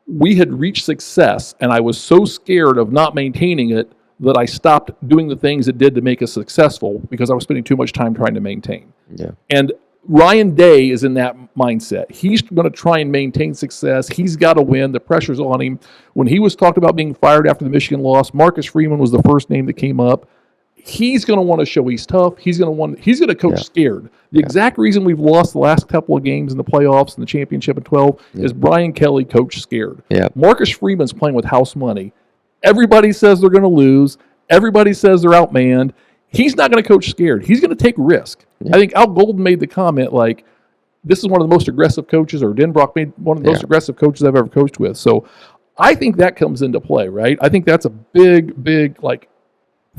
we had reached success and I was so scared of not maintaining it that I stopped doing the things it did to make us successful because I was spending too much time trying to maintain. Yeah. And Ryan Day is in that mindset. He's going to try and maintain success. He's got to win. The pressure's on him. When he was talked about being fired after the Michigan loss, Marcus Freeman was the first name that came up. He's going to want to show he's tough. He's going to coach scared. The exact reason we've lost the last couple of games in the playoffs and the championship in 12 is Brian Kelly coached scared. Yeah. Marcus Marcus Freeman's playing with house money. Everybody says they're going to lose. Everybody says they're outmanned. He's not going to coach scared. He's going to take risk. Yeah. I think Al Golden made the comment like, this is one of the most aggressive coaches, or Denbrock made one of the most aggressive coaches I've ever coached with. So I think that comes into play, right? I think that's a big like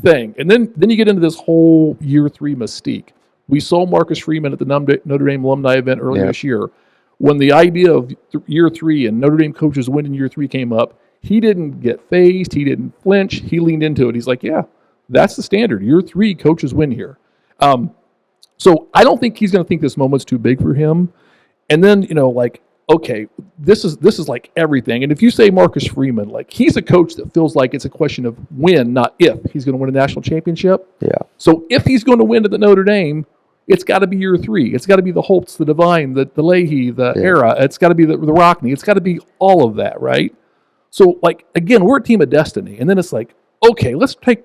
thing. And then you get into this whole year 3 mystique. We saw Marcus Freeman at the Notre Dame alumni event earlier this year. When the idea of year 3 and Notre Dame coaches winning year 3 came up, he didn't get phased. He didn't flinch. He leaned into it. He's like, yeah, that's the standard. Year 3 coaches win here. So I don't think he's going to think this moment's too big for him. And then, like, okay, this is like everything. And if you say Marcus Freeman, like he's a coach that feels like it's a question of when, not if he's going to win a national championship. Yeah. So if he's going to win at the Notre Dame, it's got to be year 3. It's got to be the Holtz, the Devine, the Leahy, the Era. It's got to be the Rockney. It's got to be all of that, right? So, like, again, we're a team of destiny. And then it's like, okay, let's take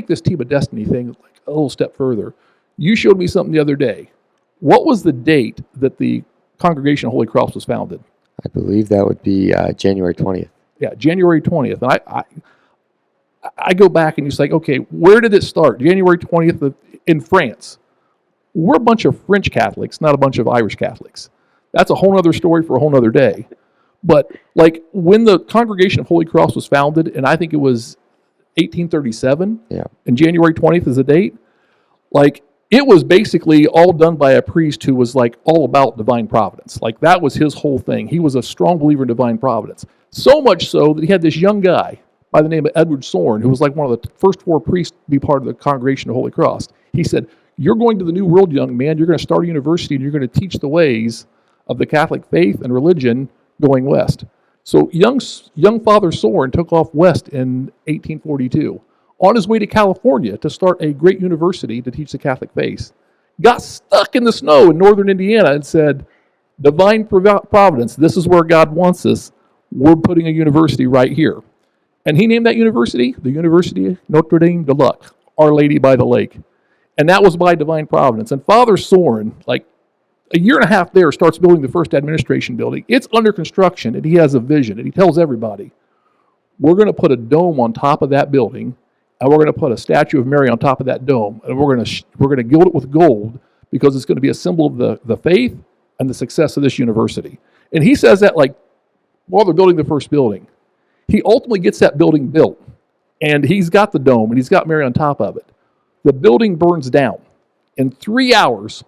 this team of destiny thing like a little step further. You showed me something the other day. What was the date that the Congregation of Holy Cross was founded? I believe that would be January 20th. Yeah, January 20th. And I go back and you're like, okay, where did it start? January 20th in France. We're a bunch of French Catholics, not a bunch of Irish Catholics. That's a whole other story for a whole other day. But like when the Congregation of Holy Cross was founded, and I think it was 1837, and January 20th is the date, like it was basically all done by a priest who was like all about divine providence. Like that was his whole thing. He was a strong believer in divine providence. So much so that he had this young guy by the name of Edward Soren, who was like one of the first 4 priests to be part of the Congregation of Holy Cross. He said, you're going to the New World, young man. You're going to start a university and you're going to teach the ways of the Catholic faith and religion going west. So young Father Soren took off west in 1842 on his way to California to start a great university to teach the Catholic faith. Got stuck in the snow in northern Indiana and said, divine providence, this is where God wants us. We're putting a university right here. And he named that university the University Notre Dame de Luc, Our Lady by the Lake. And that was by divine providence. And Father Soren, like a year and a half there, starts building the first administration building. It's under construction, and he has a vision, and he tells everybody, we're going to put a dome on top of that building, and we're going to put a statue of Mary on top of that dome, and we're going to gild it with gold because it's going to be a symbol of the faith and the success of this university. And he says that like while they're building the first building. He ultimately gets that building built, and he's got the dome, and he's got Mary on top of it. The building burns down. In 3 hours,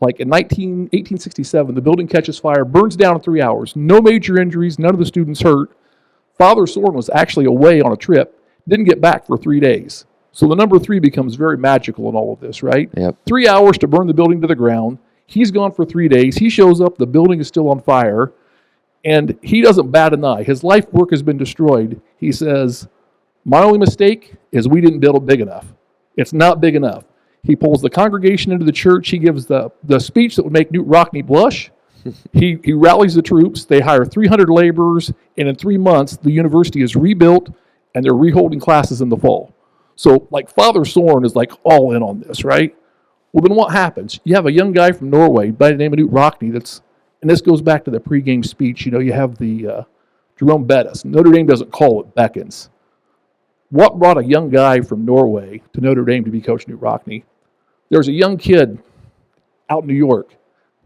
like in 1867, the building catches fire, burns down in 3 hours. No major injuries, none of the students hurt. Father Soren was actually away on a trip, didn't get back for 3 days. So the number 3 becomes very magical in all of this, right? Yep. 3 hours to burn the building to the ground. He's gone for 3 days. He shows up, the building is still on fire, and he doesn't bat an eye. His life work has been destroyed. He says, my only mistake is we didn't build it big enough. It's not big enough. He pulls the congregation into the church. He gives the speech that would make Newt Rockney blush. He rallies the troops. They hire 300 laborers, and in 3 months, the university is rebuilt, and they're reholding classes in the fall. So, like, Father Soren is, like, all in on this, right? Well, then what happens? You have a young guy from Norway by the name of Newt Rockney and this goes back to the pregame speech. You have the Jerome Bettis. Notre Dame doesn't call it beckons. What brought a young guy from Norway to Notre Dame to be Coach Newt Rockney? There's a young kid out in New York.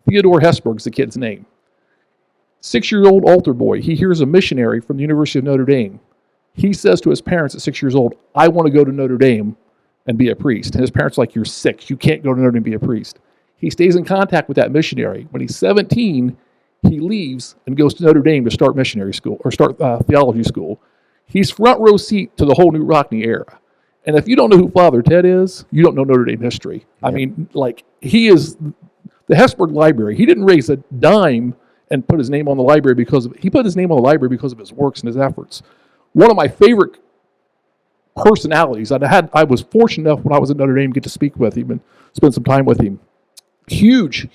Theodore Hesburgh's the kid's name. 6-year-old altar boy, he hears a missionary from the University of Notre Dame. He says to his parents at 6 years old, I want to go to Notre Dame and be a priest. And his parents are like, you're 6. You can't go to Notre Dame and be a priest. He stays in contact with that missionary. When he's 17, he leaves and goes to Notre Dame to start missionary school or start theology school. He's front row seat to the whole New Rockne era. And if you don't know who Father Ted is, you don't know Notre Dame history. I mean, like, he is the Hesburgh Library. He didn't raise a dime and put his name on the library he put his name on the library because of his works and his efforts. One of my favorite personalities, I was fortunate enough when I was at Notre Dame to get to speak with him and spend some time with him. Huge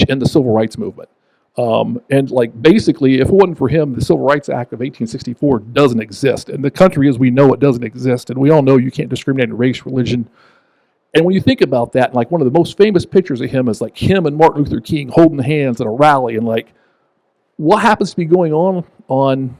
in the civil rights movement. And like basically, if it wasn't for him, the Civil Rights Act of 1864 doesn't exist. And the country as we know it doesn't exist. And we all know you can't discriminate in race, religion. And when you think about that, like one of the most famous pictures of him is like him and Martin Luther King holding hands at a rally. And like, what happens to be going on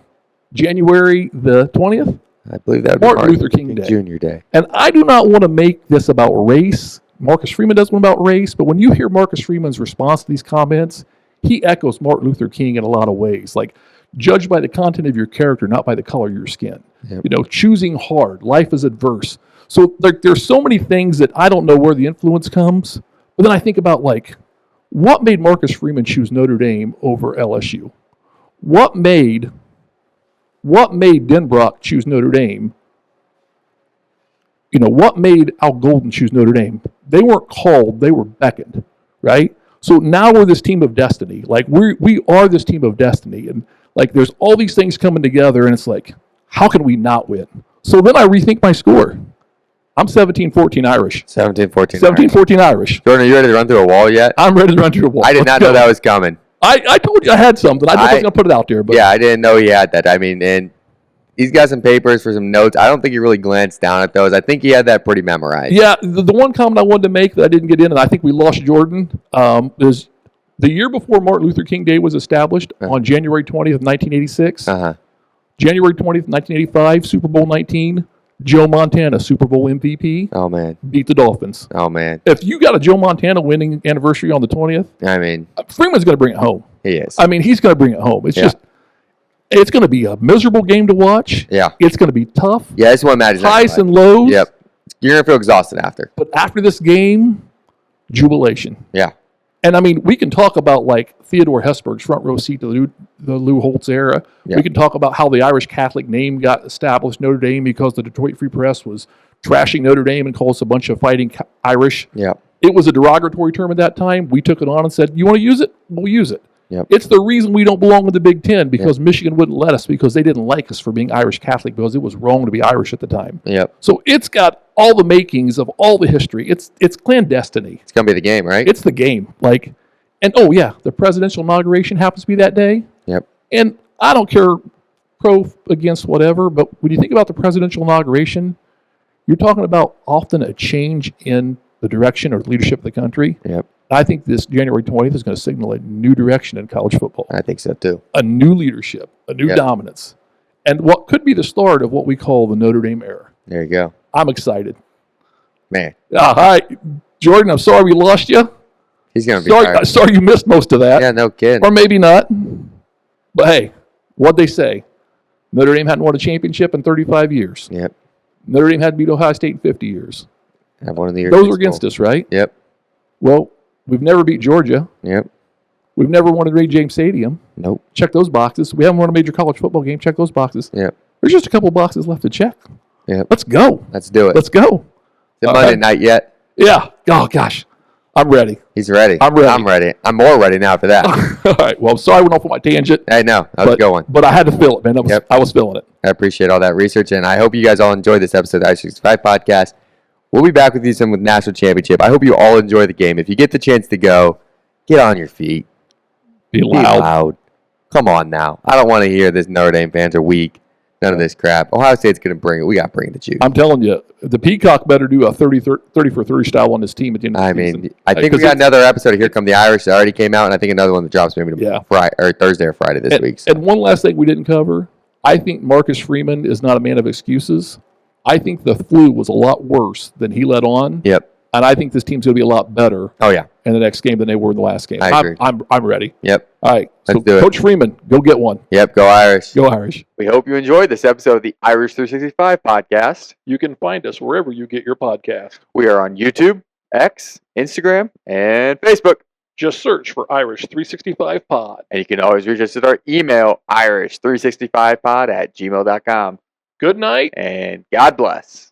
January the 20th? I believe that would Martin be Luther King Day. Jr. Day. And I do not want to make this about race. Marcus Freeman does one about race. But when you hear Marcus Freeman's response to these comments, he echoes Martin Luther King in a lot of ways. Like, judged by the content of your character, not by the color of your skin. Yep. You know, choosing hard. Life is adverse. So there's so many things that I don't know where the influence comes. But then I think about, like, what made Marcus Freeman choose Notre Dame over LSU? What made Denbrock choose Notre Dame? You know, what made Al Golden choose Notre Dame? They weren't called, they were beckoned, right? So now we're this team of destiny. Like, we are this team of destiny. And, like, there's all these things coming together, and it's like, how can we not win? So then I rethink my score. I'm 17-14 Irish. 17-14. 17-14 Irish. Jordan, are you ready to run through a wall yet? I'm ready to run through a wall. I did not know that was coming. I told you I had something. I wasn't going to put it out there. But yeah, I didn't know he had that. I mean, and he's got some papers for some notes. I don't think he really glanced down at those. I think he had that pretty memorized. Yeah, the one comment I wanted to make that I didn't get in, and I think we lost Jordan, is the year before Martin Luther King Day was established, on January 20th of 1986, January 20th, 1985, Super Bowl 19, Joe Montana, Super Bowl MVP. Oh, man. Beat the Dolphins. Oh, man. If you got a Joe Montana winning anniversary on the 20th, I mean, Freeman's going to bring it home. He is. I mean, he's going to bring it home. It's just, it's going to be a miserable game to watch. Yeah. It's going to be tough. Yeah, that's what matters. Highs and lows. Yep. You're going to feel exhausted after. But after this game, jubilation. Yeah. And I mean, we can talk about like Theodore Hesburgh's front row seat to the Lou Holtz era. Yeah. We can talk about how the Irish Catholic name got established, Notre Dame, because the Detroit Free Press was trashing Notre Dame and called us a bunch of fighting Irish. Yeah. It was a derogatory term at that time. We took it on and said, you want to use it? We'll use it. Yep. It's the reason we don't belong in the Big Ten, because Michigan wouldn't let us because they didn't like us for being Irish Catholic, because it was wrong to be Irish at the time. Yep. So it's got all the makings of all the history. It's clandestiny. It's going to be the game, right? It's the game. Like, and oh yeah, the presidential inauguration happens to be that day. Yep. And I don't care pro against whatever, but when you think about the presidential inauguration, you're talking about often a change in the direction or leadership of the country. Yep. I think this January 20th is going to signal a new direction in college football. I think so too. A new leadership, a new dominance, and what could be the start of what we call the Notre Dame era. There you go. I'm excited. Man. All right, Jordan, I'm sorry we lost you. He's going to be sorry you missed most of that. Yeah, no kidding. Or maybe not. But hey, what'd they say? Notre Dame hadn't won a championship in 35 years. Yep. Notre Dame hadn't beat Ohio State in 50 years. Have one of the years. Those were against us, right? Yep. Well, we've never beat Georgia. Yep. We've never won at Ray James Stadium. Nope. Check those boxes. We haven't won a major college football game. Check those boxes. Yep. There's just a couple boxes left to check. Yep. Let's go. Let's do it. Let's go. Is it Monday night yet? Yeah. Oh, gosh. I'm ready. He's ready. I'm ready. I'm ready. I'm more ready now for that. All right. Well, I'm sorry I went off on my tangent. I know. That was a good one. But I had to feel it, man. I was feeling it. I appreciate all that research, and I hope you guys all enjoyed this episode of the I-65 podcast. We'll be back with you soon with National Championship. I hope you all enjoy the game. If you get the chance to go, get on your feet. Be loud. Come on now. I don't want to hear this Notre Dame fans are weak. None of this crap. Ohio State's going to bring it. We got to bring the juice. I'm telling you, the Peacock better do a 30 for 30 style on this team at the end of the season. I think we got another episode of Here Come the Irish that already came out, and I think another one that drops maybe Friday or Thursday or Friday this week. So. And one last thing we didn't cover. I think Marcus Freeman is not a man of excuses. I think the flu was a lot worse than he let on. Yep. And I think this team's going to be a lot better Oh, yeah. in the next game than they were in the last game. I agree. I'm ready. Yep. All right. So, Let's do it. Coach Freeman, go get one. Yep. Go Irish. Go Irish. We hope you enjoyed this episode of the Irish 365 podcast. You can find us wherever you get your podcast. We are on YouTube, X, Instagram, and Facebook. Just search for Irish 365 Pod. And you can always reach us at our email, irish365pod@gmail.com. Good night. And God bless.